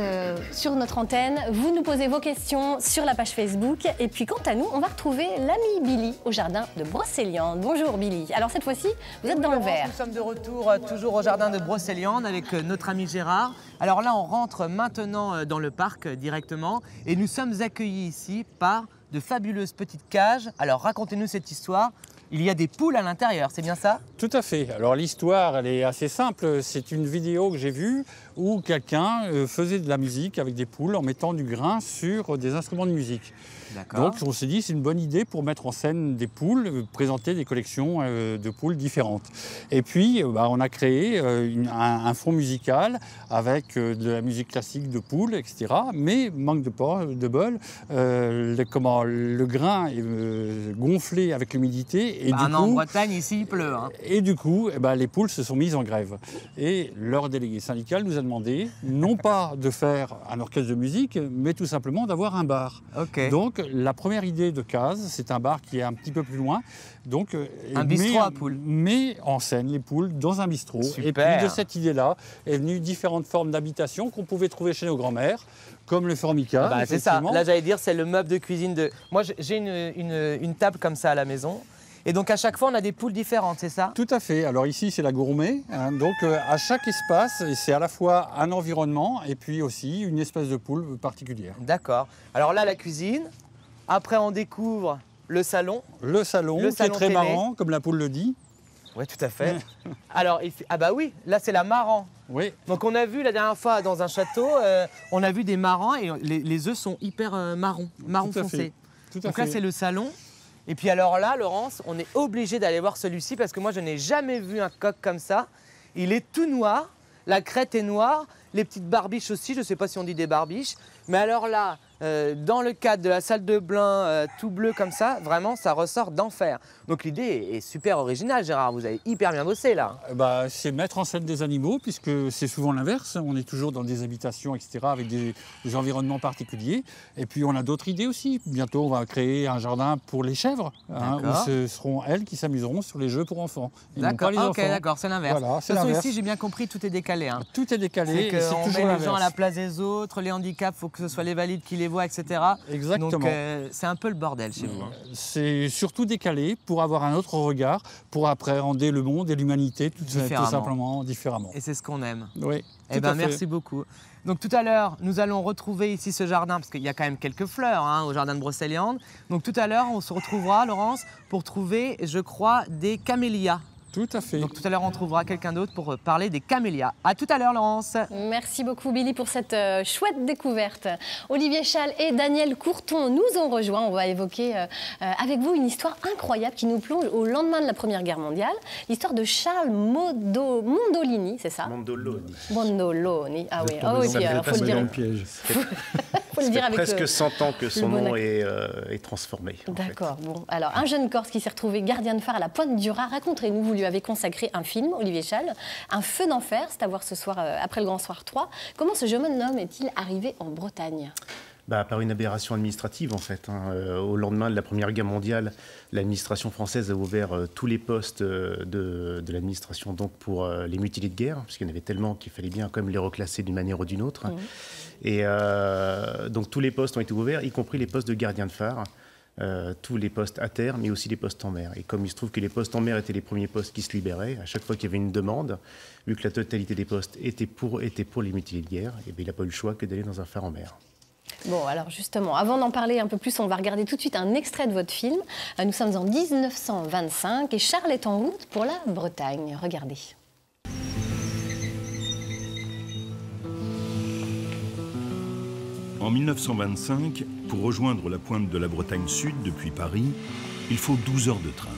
Speaker 2: sur notre antenne. Vous nous posez vos questions sur la page Facebook. Et puis, quant à nous, on va retrouver l'ami Billy au jardin de Brocéliande. Bonjour Billy. Alors, cette fois-ci, vous êtes dans le vert.
Speaker 9: Nous sommes de retour toujours au jardin de Brocéliande avec notre ami Gérard. Alors là, on rentre maintenant dans le parc directement. Et nous sommes accueillis ici par de fabuleuses petites cages. Alors, racontez-nous cette histoire. Il y a des poules à l'intérieur, c'est bien ça?
Speaker 10: Tout à fait. Alors l'histoire, elle est assez simple. C'est une vidéo que j'ai vue où quelqu'un faisait de la musique avec des poules en mettant du grain sur des instruments de musique. Donc on s'est dit c'est une bonne idée pour mettre en scène des poules, présenter des collections de poules différentes. Et puis on a créé un fond musical avec de la musique classique de poules, etc. Mais manque de bol, le grain est gonflé avec l'humidité.
Speaker 9: En Bretagne ici il pleut. Hein.
Speaker 10: Et du coup les poules se sont mises en grève. Et leur délégué syndical nous a demandé non pas de faire un orchestre de musique, mais tout simplement d'avoir un bar. Donc la première idée de case, c'est un bar qui est un petit peu plus loin. Donc,
Speaker 9: un bistrot à poules.
Speaker 10: Met en scène les poules dans un bistrot.
Speaker 9: Super.
Speaker 10: Et puis de cette idée-là est venue différentes formes d'habitation qu'on pouvait trouver chez nos grands-mères, comme le formica.
Speaker 9: C'est ça. Là, j'allais dire, c'est le meuble de cuisine de... Moi, j'ai une table comme ça à la maison. Et donc à chaque fois, on a des poules différentes, c'est ça?
Speaker 10: Tout à fait. Alors ici, c'est la gourmet. Donc à chaque espace, c'est à la fois un environnement et puis aussi une espèce de poule particulière.
Speaker 9: D'accord. Alors là, la cuisine. Après, on découvre le salon.
Speaker 10: Le salon qui est très marrant, comme la poule le dit.
Speaker 9: Oui, tout à fait. Alors, ah bah oui, là, c'est la marran.
Speaker 10: Oui.
Speaker 9: Donc on a vu la dernière fois dans un château, on a vu des marrans et les œufs sont hyper marron foncé. Donc là, c'est le salon. Et puis alors là, Laurence, on est obligé d'aller voir celui-ci parce que moi, je n'ai jamais vu un coq comme ça. Il est tout noir, la crête est noire, les petites barbiches aussi, je ne sais pas si on dit des barbiches. Mais alors là, dans le cadre de la salle de bain tout bleu comme ça, vraiment, ça ressort d'enfer. Donc l'idée est super originale, Gérard. Vous avez hyper bien bossé là.
Speaker 10: C'est mettre en scène des animaux, puisque c'est souvent l'inverse. On est toujours dans des habitations, etc., avec des environnements particuliers. Et puis on a d'autres idées aussi. Bientôt, on va créer un jardin pour les chèvres, où ce seront elles qui s'amuseront sur les jeux pour enfants.
Speaker 9: D'accord, ok, d'accord, c'est l'inverse.
Speaker 10: Voilà,
Speaker 9: de toute façon, ici, j'ai bien compris, tout est décalé. Hein.
Speaker 10: Tout est décalé,
Speaker 9: c'est
Speaker 10: toujours
Speaker 9: l'inverse. On met les gens à la
Speaker 10: l'inverse.
Speaker 9: place des autres, les handicaps, il faut que ce soit les valides qui les voient, etc.
Speaker 10: Exactement.
Speaker 9: Donc c'est un peu le bordel chez vous. Hein.
Speaker 10: C'est surtout décalé pour avoir un autre regard, pour appréhender le monde et l'humanité tout simplement différemment.
Speaker 9: Et c'est ce qu'on aime.
Speaker 10: Oui.
Speaker 9: Eh ben, merci beaucoup. Donc tout à l'heure, nous allons retrouver ici ce jardin, parce qu'il y a quand même quelques fleurs au jardin de Brocéliande. Donc tout à l'heure, on se retrouvera, Laurence, pour trouver, je crois, des camélias.
Speaker 10: Tout à fait.
Speaker 9: Donc tout à l'heure, on trouvera quelqu'un d'autre pour parler des camélias. À tout à l'heure, Laurence.
Speaker 2: Merci beaucoup, Billy, pour cette chouette découverte. Olivier Chal et Daniel Courton nous ont rejoints. On va évoquer avec vous une histoire incroyable qui nous plonge au lendemain de la Première Guerre mondiale. L'histoire de Charles Mondolini, c'est ça? Mondolini. Ah oui, faut le dire. Faut le dire avec
Speaker 11: presque 100 ans que son nom est transformé.
Speaker 2: D'accord. Bon, alors un jeune Corse qui s'est retrouvé gardien de phare à la Pointe du Raz. Racontez-nous, vous lui avez consacré un film, Olivier Chal, Un feu d'enfer, c'est à voir ce soir après le Grand Soir 3. Comment ce jeune homme est-il arrivé en Bretagne?
Speaker 11: Par une aberration administrative, en fait. Au lendemain de la Première Guerre mondiale, l'administration française a ouvert tous les postes de l'administration donc pour les mutilés de guerre, puisqu'il y en avait tellement qu'il fallait bien quand même les reclasser d'une manière ou d'une autre. Et donc tous les postes ont été ouverts, y compris les postes de gardien de phare. Tous les postes à terre, mais aussi les postes en mer. Et comme il se trouve que les postes en mer étaient les premiers postes qui se libéraient, à chaque fois qu'il y avait une demande, vu que la totalité des postes était pour les mutilés de guerre, et il n'a pas eu le choix que d'aller dans un phare en mer.
Speaker 2: Bon, alors justement, avant d'en parler un peu plus, on va regarder tout de suite un extrait de votre film. Nous sommes en 1925 et Charles est en route pour la Bretagne. Regardez.
Speaker 12: En 1925, pour rejoindre la pointe de la Bretagne Sud depuis Paris, il faut 12 heures de train.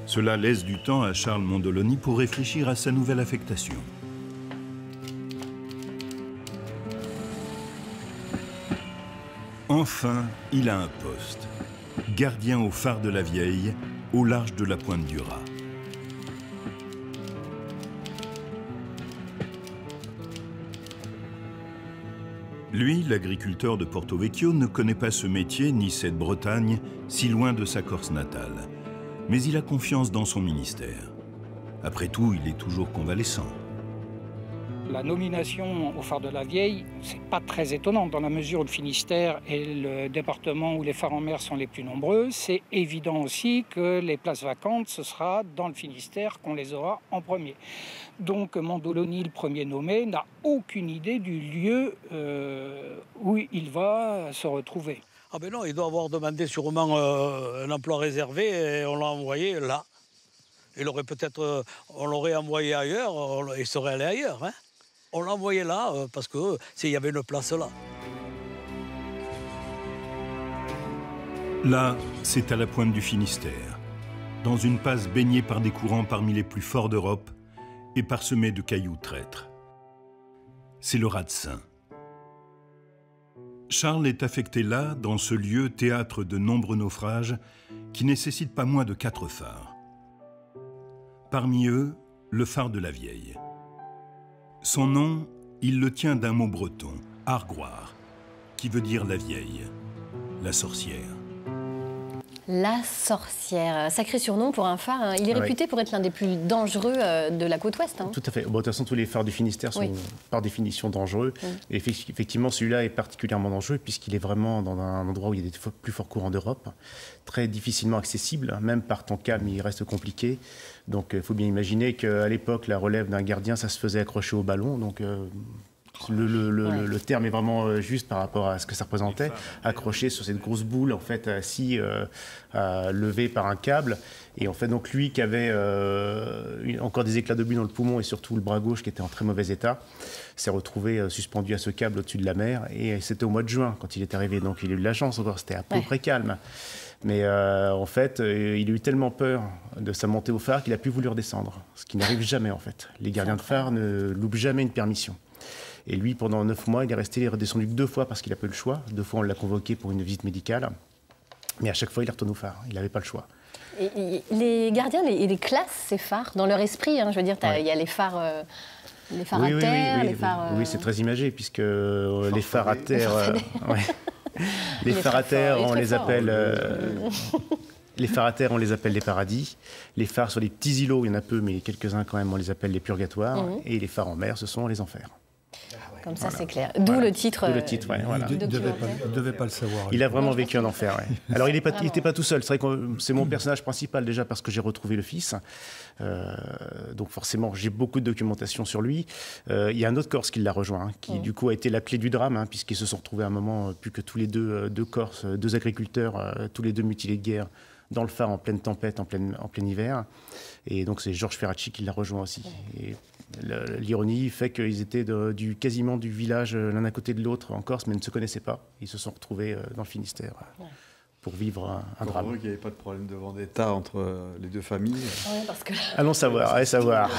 Speaker 12: Cela laisse du temps à Charles Mondolini pour réfléchir à sa nouvelle affectation. Enfin, il a un poste, gardien au phare de la Vieille, au large de la pointe du Raz. Lui, l'agriculteur de Porto Vecchio, ne connaît pas ce métier ni cette Bretagne, si loin de sa Corse natale. Mais il a confiance dans son ministère. Après tout, il est toujours convalescent.
Speaker 13: La nomination au phare de la Vieille, c'est pas très étonnant dans la mesure où le Finistère est le département où les phares en mer sont les plus nombreux. C'est évident aussi que les places vacantes, ce sera dans le Finistère qu'on les aura en premier. Donc Mondolini, le premier nommé, n'a aucune idée du lieu où il va se retrouver.
Speaker 14: Ah ben non, il doit avoir demandé sûrement un emploi réservé et on l'a envoyé là. Il aurait peut-être, on l'aurait envoyé ailleurs, il serait allé ailleurs. Hein. On l'a envoyé là parce que s'il y avait une place là.
Speaker 12: Là, c'est à la pointe du Finistère, dans une passe baignée par des courants parmi les plus forts d'Europe et parsemée de cailloux traîtres. C'est le Raz de Sein. Charles est affecté là, dans ce lieu théâtre de nombreux naufrages qui nécessitent pas moins de 4 phares. Parmi eux, le phare de la Vieille. Son nom, il le tient d'un mot breton, Argoire, qui veut dire la vieille, la sorcière.
Speaker 2: La sorcière, sacré surnom pour un phare. Hein. Il est réputé pour être l'un des plus dangereux de la côte ouest. Hein.
Speaker 11: Tout à fait. Bon, de toute façon, tous les phares du Finistère sont par définition dangereux. Et effectivement, celui-là est particulièrement dangereux puisqu'il est vraiment dans un endroit où il y a des plus forts courants d'Europe, très difficilement accessible, même par temps calme, il reste compliqué. Donc, il faut bien imaginer qu'à l'époque, la relève d'un gardien, ça se faisait accrocher au ballon. Donc, le terme est vraiment juste par rapport à ce que ça représentait, accroché sur cette grosse boule, en fait, assis, levé par un câble. Et en fait, donc lui qui avait encore des éclats d'obus dans le poumon et surtout le bras gauche qui était en très mauvais état, s'est retrouvé suspendu à ce câble au-dessus de la mer. Et c'était au mois de juin quand il est arrivé. Donc il a eu de la chance encore, c'était à peu près calme. Mais en fait, il a eu tellement peur de sa montée au phare qu'il a plus voulu redescendre. Ce qui n'arrive jamais, en fait. Les gardiens de phare ne loupent jamais une permission. Et lui, pendant 9 mois, il est redescendu que 2 fois parce qu'il n'a pas eu le choix. 2 fois, on l'a convoqué pour une visite médicale. Mais à chaque fois, il est retourné au phare. Il n'avait pas le choix.
Speaker 2: Et les gardiens, ils les classent, ces phares, dans leur esprit. Hein, je veux dire, il y a les phares à terre, les phares...
Speaker 11: Oui, c'est très imagé, puisque les phares à terre... les phares à terre, on les appelle... Les phares à terre, on les appelle les paradis. Les phares sur les petits îlots, il y en a peu, mais quelques-uns quand même, on les appelle les purgatoires. Et les phares en mer, ce sont les enfers.
Speaker 2: Comme ça, c'est clair. D'où le titre.
Speaker 11: D'où le titre, voilà.
Speaker 15: Il ne devait pas le savoir.
Speaker 11: Il a vraiment vécu un enfer, Alors, il n'était pas tout seul. C'est vrai que c'est mon personnage principal, déjà, parce que j'ai retrouvé le fils. Donc, forcément, j'ai beaucoup de documentation sur lui. Il y a un autre Corse qui l'a rejoint, qui, du coup, a été la clé du drame, puisqu'ils se sont retrouvés à un moment, plus que tous les deux Corses, 2 agriculteurs, tous les 2 mutilés de guerre, dans le phare en pleine tempête, en plein hiver. Et donc, c'est Georges Ferracci qui l'a rejoint aussi. Et l'ironie fait qu'ils étaient quasiment du village l'un à côté de l'autre en Corse, mais ne se connaissaient pas. Ils se sont retrouvés dans le Finistère pour vivre un drame.
Speaker 5: Heureux qu'il n'y avait pas de problème de vendetta entre les 2 familles.
Speaker 2: Parce que...
Speaker 11: Allons savoir, allez savoir.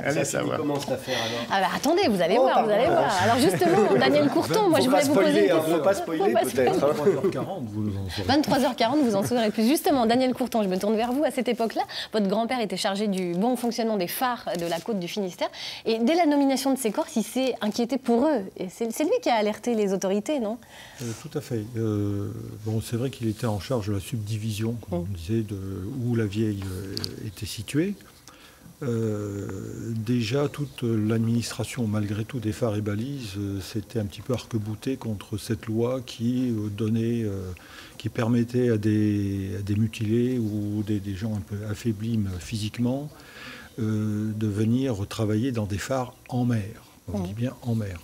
Speaker 6: Allez savoir. Comment cette affaire alors?
Speaker 2: Ah bah attendez, vous allez voir, vous allez voir. Alors justement, Daniel Courton, moi je voulais vous poser une question.
Speaker 6: Faut pas spoiler peut-être.
Speaker 2: 23h40, vous en saurez plus. Justement, Daniel Courton, je me tourne vers vous. À cette époque-là, votre grand-père était chargé du bon fonctionnement des phares de la côte du Finistère. Et dès la nomination de ces Corses, il s'est inquiété pour eux. Et c'est lui qui a alerté les autorités, non?
Speaker 15: Tout à fait. Bon, c'est vrai qu'il était en charge de la subdivision, comme on disait, où la vieille était située. Déjà, toute l'administration, malgré tout, des phares et balises, s'était un petit peu arc-boutée contre cette loi qui permettait à des mutilés ou des gens un peu affaiblis physiquement de venir travailler dans des phares en mer. On dit bien en mer.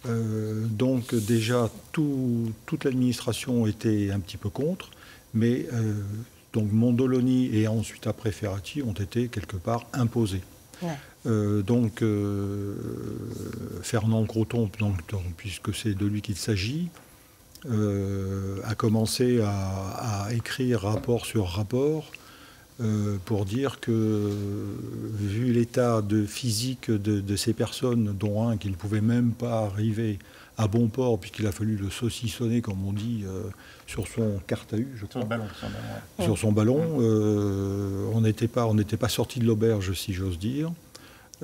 Speaker 15: Donc déjà, toute l'administration était un petit peu contre, mais donc Mondoloni et ensuite après Ferracci ont été quelque part imposés. Donc Fernand Croton, puisque c'est de lui qu'il s'agit, a commencé à écrire rapport sur rapport pour dire que, vu l'état physique de ces personnes, dont un qui ne pouvait même pas arriver à bon port, puisqu'il a fallu le saucissonner, comme on dit, sur son carte à U, je crois. Sur son ballon. On n'était pas sorti de l'auberge, si j'ose dire.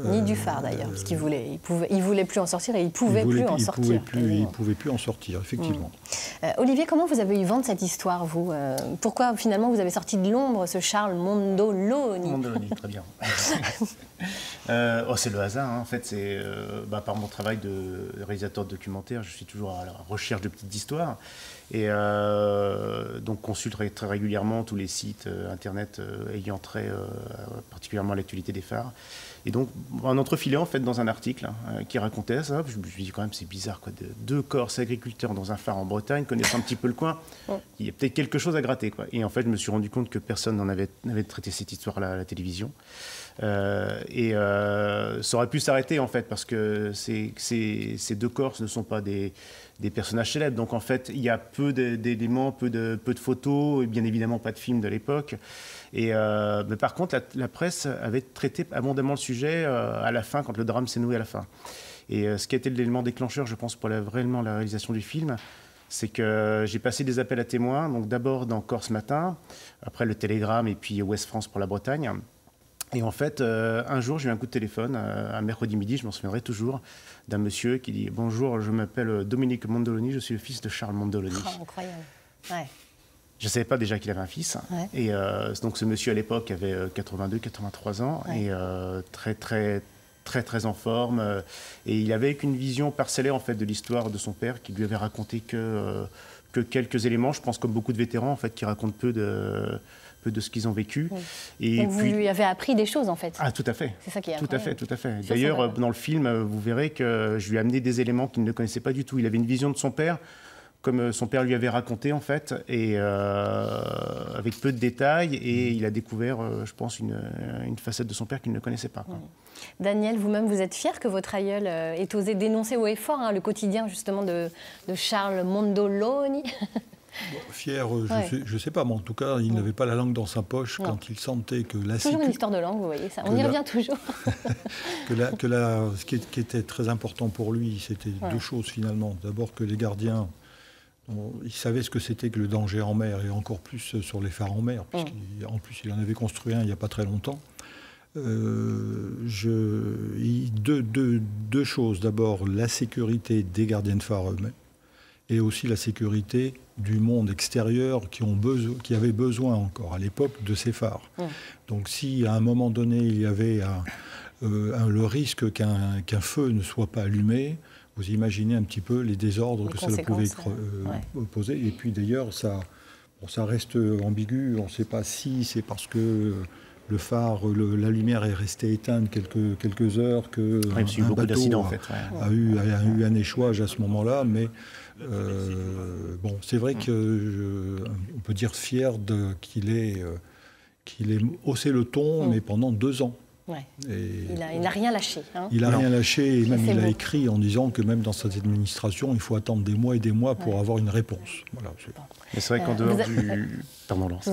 Speaker 2: Ni du phare d'ailleurs, parce qu'il voulait plus en sortir et il pouvait plus en sortir.
Speaker 15: Il pouvait plus en sortir, effectivement.
Speaker 2: Olivier, comment vous avez eu vent de cette histoire, vous? Pourquoi finalement vous avez sorti de l'ombre ce Charles Mondoloni?
Speaker 11: Mondoloni, très bien. C'est le hasard, en fait. C'est par mon travail de réalisateur de documentaire, je suis toujours à la recherche de petites histoires. Et donc consulte très régulièrement tous les sites internet ayant trait particulièrement à l'actualité des phares. Et donc, un entrefilé en fait dans un article qui racontait ça. Je me suis dit quand même, c'est bizarre, quoi, 2 Corses agriculteurs dans un phare en Bretagne, connaissant un petit peu le coin, il y a peut-être quelque chose à gratter, quoi. Et en fait, je me suis rendu compte que personne n'avait traité cette histoire-là à la télévision. Ça aurait pu s'arrêter en fait, parce que ces 2 Corses ne sont pas des personnages célèbres. Donc en fait, il y a peu d'éléments, peu de photos, et bien évidemment pas de films de l'époque. Mais par contre, la presse avait traité abondamment le sujet à la fin, quand le drame s'est noué à la fin. Et ce qui a été l'élément déclencheur, je pense, pour réellement la réalisation du film, c'est que j'ai passé des appels à témoins, donc d'abord dans Corse Matin, après le Télégramme et puis Ouest France pour la Bretagne. Et en fait, un jour, j'ai eu un coup de téléphone, un mercredi midi, je m'en souviendrai toujours, d'un monsieur qui dit « Bonjour, je m'appelle Dominique Mondoloni, je suis le fils de Charles Mondoloni. »
Speaker 2: Incroyable. Ouais.
Speaker 11: Je ne savais pas déjà qu'il avait un fils.
Speaker 2: Ouais.
Speaker 11: Et donc ce monsieur, à l'époque, avait 82-83 ans, et très en forme. Et il avait une vision parcellaire, en fait, de l'histoire de son père, qui lui avait raconté que quelques éléments, je pense comme beaucoup de vétérans, en fait, qui racontent peu de ce qu'ils ont vécu.
Speaker 2: Oui.
Speaker 11: Et
Speaker 2: donc
Speaker 11: puis,
Speaker 2: vous lui avez appris des choses, en fait.
Speaker 11: Ah, tout à fait.
Speaker 2: C'est ça qui est
Speaker 11: tout à fait.
Speaker 2: incroyable.
Speaker 11: D'ailleurs, dans le film, vous verrez que je lui ai amené des éléments qu'il ne connaissait pas du tout. Il avait une vision de son père, comme son père lui avait raconté, en fait, et avec peu de détails, et il a découvert, je pense, une facette de son père qu'il ne connaissait pas.
Speaker 2: Daniel, vous-même, vous êtes fier que votre aïeul ait osé dénoncer haut et fort le quotidien, justement, de Charles Mondoloni?
Speaker 15: Fier, je ne sais pas, mais en tout cas, il n'avait pas la langue dans sa poche quand il sentait que la
Speaker 2: toujours une histoire de langue, vous voyez, ça. On y revient toujours.
Speaker 15: Ce qui était très important pour lui, c'était deux choses finalement. D'abord que les gardiens, ils savaient ce que c'était que le danger en mer, et encore plus sur les phares en mer, puisqu'en plus il en avait construit un il n'y a pas très longtemps. Deux choses. D'abord, la sécurité des gardiens de phare eux-mêmes, et aussi la sécurité du monde extérieur qui avait besoin encore à l'époque de ces phares. Donc si à un moment donné il y avait le risque qu'un feu ne soit pas allumé, vous imaginez un petit peu les désordres que ça pouvait poser. Et puis d'ailleurs, ça reste ambigu, on ne sait pas si c'est parce que le phare, la lumière est restée éteinte quelques heures, que un bateau en fait, a eu un échouage à ce moment-là, mais bon, c'est vrai qu'on peut dire fier qu'il ait haussé le ton, mais pendant 2 ans.
Speaker 2: Ouais. Il n'a rien lâché. Hein.
Speaker 15: Il n'a rien lâché, et même il a écrit en disant que même dans cette administration, il faut attendre des mois et des mois pour avoir une réponse. Voilà.
Speaker 11: Mais c'est vrai qu'en dehors du... Pardon, Laurence.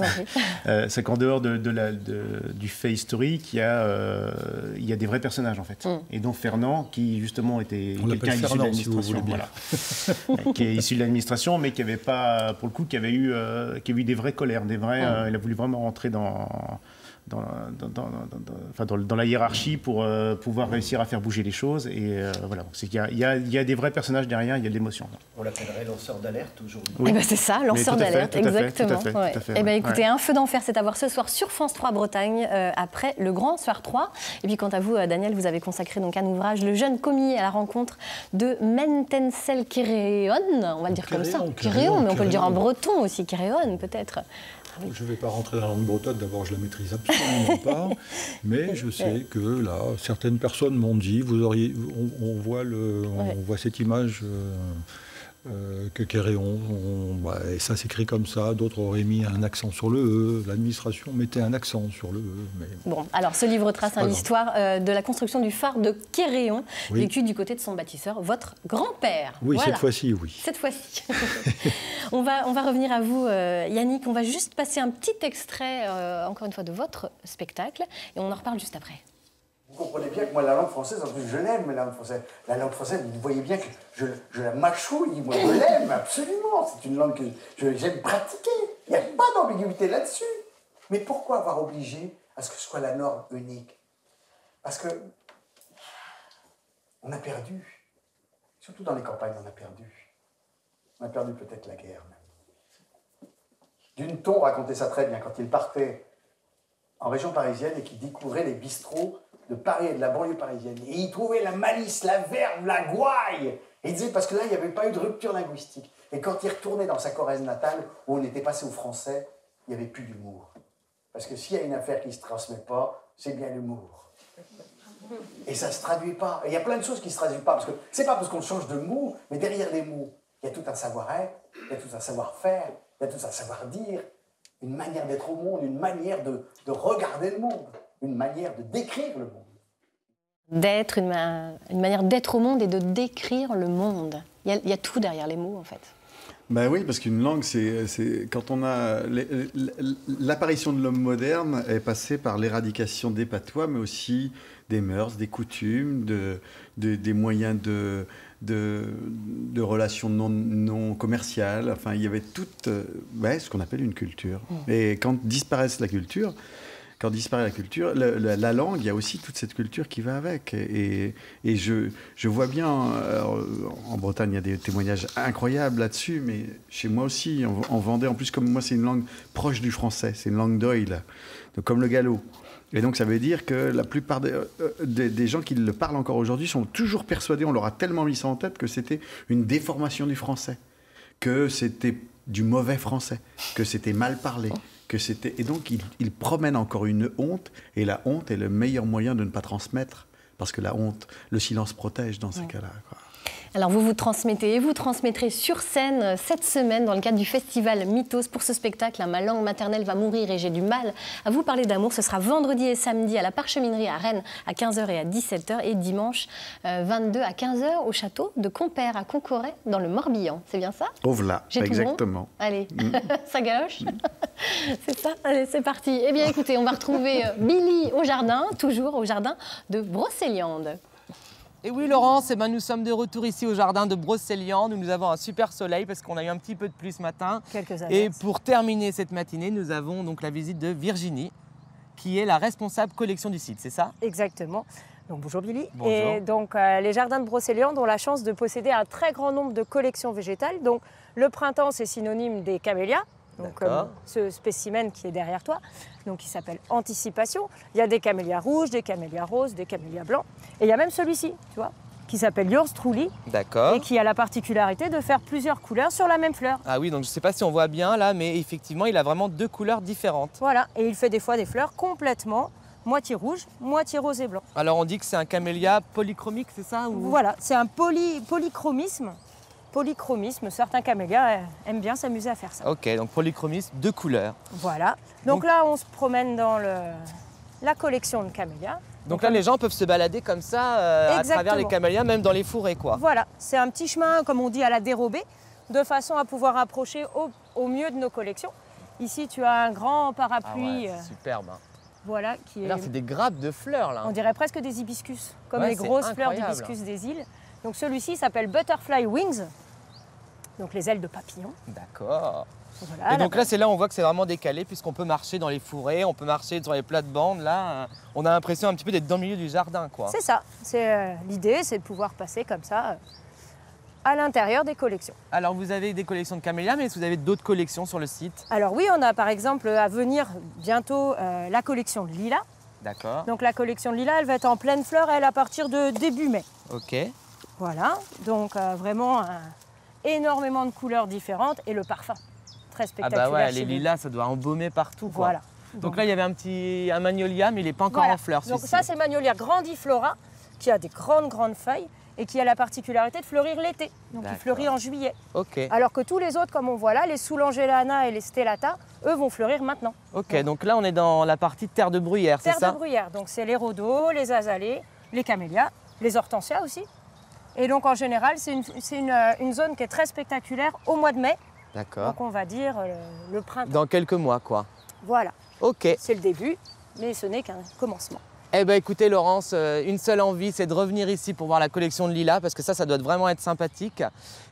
Speaker 11: C'est qu'en dehors du fait historique, il y a des vrais personnages, en fait. Et dont Fernand, qui justement était quelqu'un issu de l'administration. Qui est issu de l'administration, mais qui avait pas, pour le coup, qui a eu des vraies colères, il a voulu vraiment rentrer dans la hiérarchie pour pouvoir réussir à faire bouger les choses. Et voilà, c'est qu'il y a des vrais personnages derrière, il y a de l'émotion.
Speaker 6: On l'appellerait lanceur d'alerte aujourd'hui.
Speaker 2: Oui. C'est ça, lanceur d'alerte, exactement. Écoutez, Un feu d'enfer, c'est à voir ce soir sur France 3 Bretagne, après le Grand Soir 3. Et puis quant à vous, Daniel, vous avez consacré donc un ouvrage, Le jeune commis à la rencontre de Mentensel Kéréon, on va le dire comme ça. Kéréon, mais on peut le dire en breton aussi, Kéréon peut-être.
Speaker 15: Je ne vais pas rentrer dans la langue bretonne, d'abord je ne la maîtrise absolument pas, mais je sais que là, certaines personnes m'ont dit, on voit cette image que Kéréon, et ça s'écrit comme ça, d'autres auraient mis un accent sur le E, l'administration mettait un accent sur le E. Mais
Speaker 2: bon, alors ce livre trace l'histoire de la construction du phare de Kéréon, vécu du côté de son bâtisseur, votre grand-père.
Speaker 15: Oui, voilà. Cette fois-ci, oui.
Speaker 2: Cette fois-ci. on va revenir à vous, Yannick, on va juste passer un petit extrait, encore une fois, de votre spectacle, et on en reparle juste après.
Speaker 4: Vous comprenez bien que moi, la langue française, en plus, je l'aime, la langue française. La langue française, vous voyez bien que je la mâchouille, moi, je l'aime, absolument. C'est une langue que j'aime pratiquer. Il n'y a pas d'ambiguïté là-dessus. Mais pourquoi avoir obligé à ce que ce soit la norme unique? Parce que on a perdu. Surtout dans les campagnes, on a perdu. On a perdu peut-être la guerre, même. Duneton racontait ça très bien quand il partait en région parisienne et qu'il découvrait les bistrots de Paris et de la banlieue parisienne. Et il trouvait la malice, la verve, la gouaille. Et il disait, parce que là, il n'y avait pas eu de rupture linguistique. Et quand il retournait dans sa Corrèze natale, où on était passé au français, il n'y avait plus d'humour. Parce que s'il y a une affaire qui ne se transmet pas, c'est bien l'humour. Et ça ne se traduit pas. Et il y a plein de choses qui ne se traduisent pas. Parce que c'est pas parce qu'on change de mots, mais derrière les mots, il y a tout un savoir-être, il y a tout un savoir-faire, il y a tout un savoir-dire, une manière d'être au monde, une manière de regarder le monde, une manière de décrire le monde.
Speaker 2: D'être, une manière d'être au monde et de décrire le monde. Il y a tout derrière les mots, en fait.
Speaker 5: Ben oui, parce qu'une langue, c'est quand on a... L'apparition de l'homme moderne est passée par l'éradication des patois, mais aussi des mœurs, des coutumes, des moyens de relations non commerciales. Enfin, il y avait tout ce qu'on appelle une culture. Et quand disparaît la culture, la langue, il y a aussi toute cette culture qui va avec. Et je vois bien, en Bretagne, il y a des témoignages incroyables là-dessus, mais chez moi aussi, en Vendée, en plus, comme moi, c'est une langue proche du français, c'est une langue d'oïl, comme le gallo. Et donc, ça veut dire que la plupart des gens qui le parlent encore aujourd'hui sont toujours persuadés, on leur a tellement mis ça en tête, que c'était une déformation du français, que c'était du mauvais français, que c'était mal parlé. Et donc, il promène encore une honte, et la honte est le meilleur moyen de ne pas transmettre, parce que la honte, le silence protège dans ces cas-là.
Speaker 2: Alors vous transmettez et vous transmettrez sur scène cette semaine dans le cadre du festival Mythos. Pour ce spectacle, Ma langue maternelle va mourir et j'ai du mal à vous parler d'amour. Ce sera vendredi et samedi à la Parcheminerie à Rennes à 15h et à 17h et dimanche 22 à 15h au château de Compère à Concoret dans le Morbihan. C'est bien ça?
Speaker 5: Oh voilà, exactement.
Speaker 2: Allez, ça galoche. C'est ça? Allez, c'est parti. Eh bien écoutez, on va retrouver Billy au jardin, toujours au jardin de Brocéliande.
Speaker 9: Et oui Laurence, eh ben, nous sommes de retour ici au jardin de Brocéliande où nous avons un super soleil parce qu'on a eu un petit peu de pluie ce matin.
Speaker 2: Quelques averses.
Speaker 9: Et pour terminer cette matinée, nous avons donc la visite de Virginie qui est la responsable collection du site, c'est ça?
Speaker 16: Exactement. Donc bonjour Billy.
Speaker 9: Bonjour.
Speaker 16: Et donc les jardins de Brocéliande ont la chance de posséder un très grand nombre de collections végétales. Donc le printemps c'est synonyme des camélias. Donc, comme ce spécimen qui est derrière toi, donc qui s'appelle Anticipation. Il y a des camélias rouges, des camélias roses, des camélias blancs. Et il y a même celui-ci, tu vois, qui s'appelle Yours Truly.
Speaker 9: D'accord.
Speaker 16: Et qui a la particularité de faire plusieurs couleurs sur la même fleur.
Speaker 9: Ah oui, donc je ne sais pas si on voit bien là, mais effectivement, il a vraiment 2 couleurs différentes.
Speaker 16: Voilà, et il fait des fois des fleurs complètement moitié rouge, moitié rose et blanc.
Speaker 9: Alors on dit que c'est un camélia polychromique, c'est ça ou...
Speaker 16: Voilà, c'est un polychromisme. Certains camélias aiment bien s'amuser à faire ça.
Speaker 9: Ok, donc polychromisme, 2 couleurs.
Speaker 16: Voilà. Donc là, on se promène dans la collection de camélias.
Speaker 9: Donc là, les gens peuvent se balader comme ça à travers les camélias, même dans les forêts, quoi.
Speaker 16: Voilà, c'est un petit chemin, comme on dit, à la dérobée, de façon à pouvoir approcher au mieux de nos collections. Ici, tu as un grand parapluie.
Speaker 9: Ah ouais, superbe. Hein.
Speaker 16: Voilà, qui est...
Speaker 9: Là, c'est des grappes de fleurs, là.
Speaker 16: On dirait presque des hibiscus, comme les grosses fleurs d'hibiscus des îles. Donc celui-ci s'appelle Butterfly Wings. Donc les ailes de papillon.
Speaker 9: D'accord.
Speaker 16: Voilà,
Speaker 9: et donc là, c'est là où on voit que c'est vraiment décalé, puisqu'on peut marcher dans les fourrés, on peut marcher sur les plates-bandes. Là, on a l'impression un petit peu d'être dans le milieu du jardin, quoi.
Speaker 16: C'est ça. L'idée, c'est de pouvoir passer comme ça à l'intérieur des collections.
Speaker 9: Alors, vous avez des collections de camélias, mais est-ce que vous avez d'autres collections sur le site?
Speaker 16: Alors oui, on a par exemple à venir bientôt la collection de lilas.
Speaker 9: D'accord.
Speaker 16: Donc la collection de lilas, elle va être en pleine fleur, elle, à partir de début mai.
Speaker 9: Ok.
Speaker 16: Voilà. Donc vraiment... énormément de couleurs différentes et le parfum très spectaculaire.
Speaker 9: Ah bah ouais, les lilas, ça doit embaumer partout, quoi.
Speaker 16: Voilà.
Speaker 9: Donc là, il y avait un magnolia, mais il n'est pas encore en fleurs.
Speaker 16: Donc ça, c'est le magnolia grandiflora, qui a des grandes feuilles et qui a la particularité de fleurir l'été. Donc il fleurit en juillet.
Speaker 9: Ok.
Speaker 16: Alors que tous les autres, comme on voit là, les Soulangellana et les Stellata, eux vont fleurir maintenant.
Speaker 9: Ok, donc là, on est dans la partie terre de bruyère, c'est ça?
Speaker 16: Terre de bruyère, donc c'est les rhodos, les azalées, les camélias, les hortensias aussi. Et donc en général, c'est une zone qui est très spectaculaire au mois de mai.
Speaker 9: D'accord.
Speaker 16: Donc on va dire le printemps.
Speaker 9: Dans quelques mois, quoi.
Speaker 16: Voilà.
Speaker 9: Ok.
Speaker 16: C'est le début, mais ce n'est qu'un commencement.
Speaker 9: Eh bien écoutez Laurence, une seule envie, c'est de revenir ici pour voir la collection de lilas, parce que ça doit vraiment être sympathique.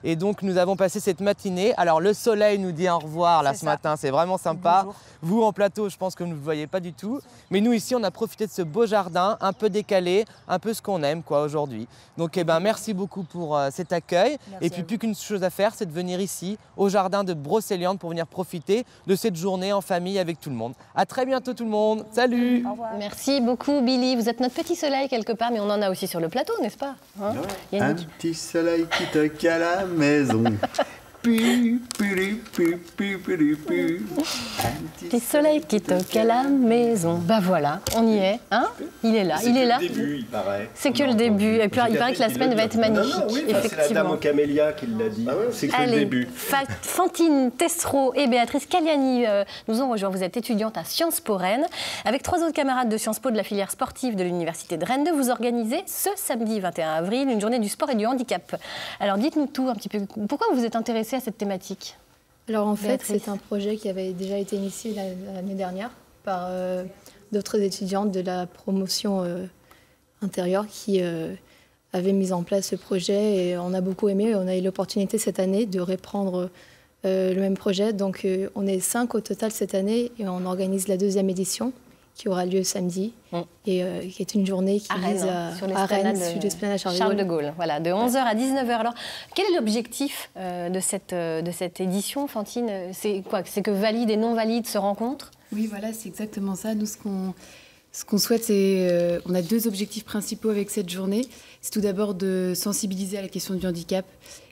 Speaker 9: Et donc nous avons passé cette matinée. Alors le soleil nous dit au revoir là ce matin, c'est vraiment sympa.
Speaker 16: Bonjour.
Speaker 9: Vous en plateau, je pense que vous ne le voyez pas du tout. Mais nous ici, on a profité de ce beau jardin, un peu décalé, un peu ce qu'on aime quoi aujourd'hui. Donc eh ben, merci beaucoup pour cet accueil.
Speaker 16: Merci.
Speaker 9: Et puis plus qu'une chose à faire, c'est de venir ici au jardin de Brocéliande pour venir profiter de cette journée en famille avec tout le monde. À très bientôt tout le monde. Salut.
Speaker 16: Au revoir.
Speaker 2: Merci beaucoup Billy. Vous êtes notre petit soleil quelque part, mais on en a aussi sur le plateau, n'est-ce pas?
Speaker 5: Un petit soleil qui toque à la maison.
Speaker 2: Petit soleil qui toque à la maison. Bah voilà, on y est. Hein, il est là, il est là.
Speaker 6: C'est que le début, il paraît.
Speaker 2: C'est que le début. Et puis il paraît que la semaine va être magnifique.
Speaker 6: Non, oui, c'est la dame aux camélias qui l'a dit. C'est que le début.
Speaker 2: Fantine Testreau et Béatrice Caliani nous ont rejoints. Vous êtes étudiante à Sciences Po Rennes. Avec 3 autres camarades de Sciences Po de la filière sportive de l'Université de Rennes 2, vous organisez ce samedi 21 avril une journée du sport et du handicap. Alors dites-nous tout un petit peu. Pourquoi vous vous êtes intéressée à cette thématique?
Speaker 17: Alors en fait, c'est un projet qui avait déjà été initié l'année dernière par d'autres étudiantes de la promotion intérieure qui avaient mis en place ce projet et on a beaucoup aimé. On a eu l'opportunité cette année de reprendre le même projet. Donc on est 5 au total cette année et on organise la 2e édition qui aura lieu samedi et qui est une journée qui vise
Speaker 2: sur
Speaker 17: l'esplanade
Speaker 2: Charles de Gaulle. Voilà, de 11h à 19h. Alors, quel est l'objectif de cette édition, Fantine? C'est quoi? C'est que valides et non valides se rencontrent?
Speaker 18: Oui, voilà, c'est exactement ça. Nous, ce qu'on souhaite, c'est... on a 2 objectifs principaux avec cette journée. C'est tout d'abord de sensibiliser à la question du handicap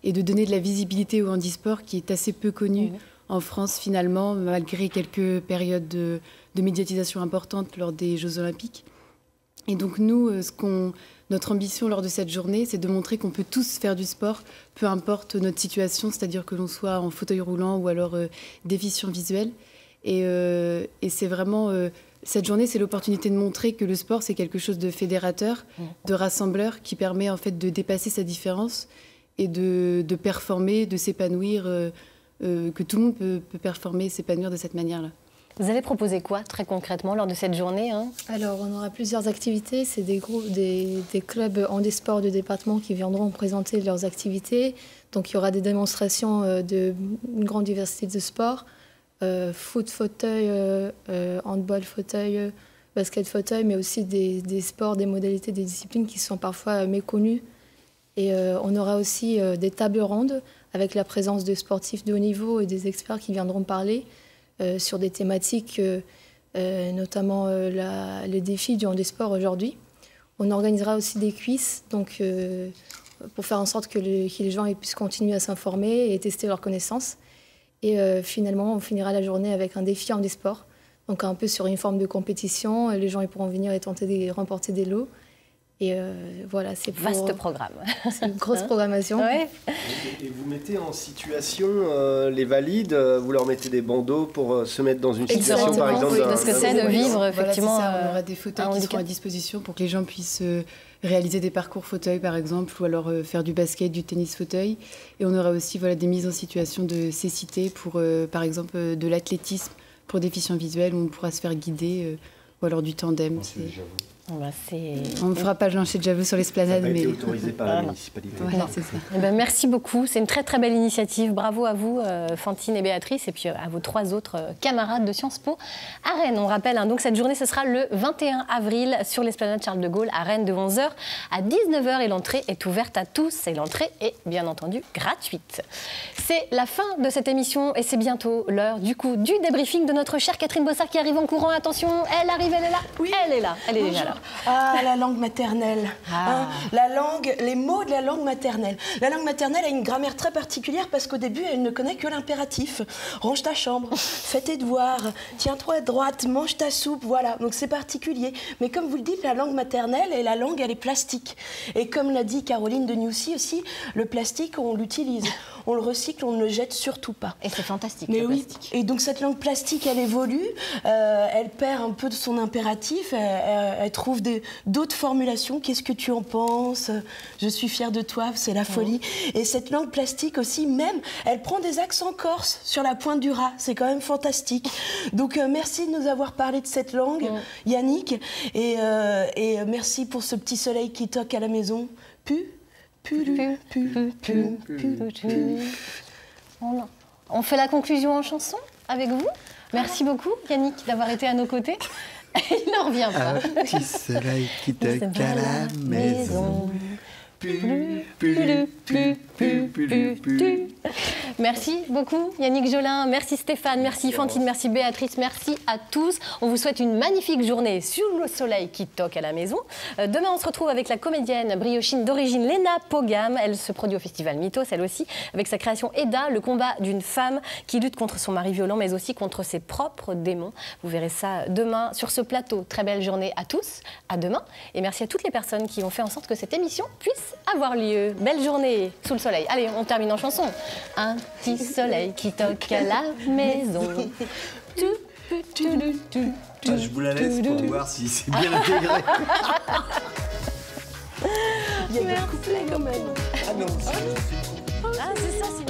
Speaker 18: et de donner de la visibilité au handisport qui est assez peu connu en France, finalement, malgré quelques périodes de médiatisation importante lors des Jeux Olympiques. Et donc nous, Notre ambition lors de cette journée, c'est de montrer qu'on peut tous faire du sport, peu importe notre situation, c'est-à-dire que l'on soit en fauteuil roulant ou alors déficient visuel. Et c'est vraiment... cette journée, c'est l'opportunité de montrer que le sport, c'est quelque chose de fédérateur, de rassembleur, qui permet en fait de dépasser sa différence et de performer, de s'épanouir, que tout le monde peut performer et s'épanouir de cette manière-là.
Speaker 2: Vous allez proposer quoi très concrètement lors de cette journée
Speaker 17: Alors, on aura plusieurs activités. C'est des clubs handisport de département qui viendront présenter leurs activités. Donc, il y aura des démonstrations d'une grande diversité de sports. Foot, fauteuil, handball, fauteuil, basket, fauteuil, mais aussi des sports, des modalités, des disciplines qui sont parfois méconnues. Et on aura aussi des tables rondes avec la présence de sportifs de haut niveau et des experts qui viendront parler sur des thématiques, notamment les défis du handisport aujourd'hui. On organisera aussi des quiz, donc, pour faire en sorte que les gens puissent continuer à s'informer et tester leurs connaissances. Et finalement, on finira la journée avec un défi handisport, donc un peu sur une forme de compétition. Les gens pourront venir et tenter de remporter des lots. Et voilà, c'est pour...
Speaker 2: Vaste programme.
Speaker 17: C'est une grosse programmation.
Speaker 2: Ouais.
Speaker 6: Et vous mettez en situation les valides, vous leur mettez des bandeaux pour se mettre dans une situation, par exemple...
Speaker 2: Oui, parce que c'est de vivre, effectivement...
Speaker 18: Voilà, on aura des fauteuils qui seront à disposition pour que les gens puissent réaliser des parcours fauteuil, par exemple, ou alors faire du basket, du tennis fauteuil. Et on aura aussi des mises en situation de cécité pour, par exemple, de l'athlétisme pour déficients visuels, où on pourra se faire guider, ou alors du tandem. On ne fera pas le lancer de javelot sur l'esplanade, mais...
Speaker 6: autorisé par la municipalité.
Speaker 18: Voilà, c'est ça.
Speaker 2: Merci beaucoup. C'est une très très belle initiative. Bravo à vous, Fantine et Béatrice, et puis à vos 3 autres camarades de Sciences Po à Rennes. On rappelle, donc cette journée, ce sera le 21 avril sur l'esplanade Charles de Gaulle à Rennes de 11h à 19h. Et l'entrée est ouverte à tous. Et l'entrée est bien entendu gratuite. C'est la fin de cette émission et c'est bientôt l'heure du débriefing de notre chère Catherine Bossard qui arrive en courant. Attention, elle arrive, elle est là. Oui. Elle est là, elle est déjà là.
Speaker 3: Ah, la langue maternelle. Hein, les mots de la langue maternelle. La langue maternelle a une grammaire très particulière parce qu'au début, elle ne connaît que l'impératif. Range ta chambre, fais tes devoirs, tiens-toi à droite, mange ta soupe, voilà. Donc c'est particulier. Mais comme vous le dites, la langue maternelle, et la langue, elle est plastique. Et comme l'a dit Caroline de Newsy aussi, le plastique, on l'utilise. On le recycle, on ne le jette surtout pas.
Speaker 2: Et c'est fantastique.
Speaker 3: Mais oui. Et donc cette langue plastique, elle évolue, elle perd un peu de son impératif, elle trouve d'autres formulations. Qu'est-ce que tu en penses? Je suis fière de toi, c'est la folie. Et cette langue plastique aussi, même, elle prend des accents corses sur la pointe du rat. C'est quand même fantastique. Donc merci de nous avoir parlé de cette langue, Yannick. Et merci pour ce petit soleil qui toque à la maison.
Speaker 2: On fait la conclusion en chanson avec vous. Merci beaucoup, Yannick, d'avoir été à nos côtés. Il n'en revient pas.
Speaker 5: Un petit soleil qui toque à la maison.
Speaker 2: Merci beaucoup Yannick Jolin, merci Stéphane, merci Fantine, merci Béatrice, merci à tous. On vous souhaite une magnifique journée sous le soleil qui toque à la maison. Demain on se retrouve avec la comédienne briochine d'origine Léna Pogam. Elle se produit au Festival Mythos, elle aussi, avec sa création Eda, le combat d'une femme qui lutte contre son mari violent mais aussi contre ses propres démons. Vous verrez ça demain sur ce plateau. Très belle journée à tous, à demain. Et merci à toutes les personnes qui ont fait en sorte que cette émission puisse avoir lieu. Belle journée sous le soleil. Allez, on termine en chanson. Un petit soleil qui toque à la maison.
Speaker 6: Je vous la laisse pour voir si c'est bien intégré.
Speaker 3: Il y a des couplets quand même.
Speaker 6: Ah non.
Speaker 2: Ah, c'est ça, c'est une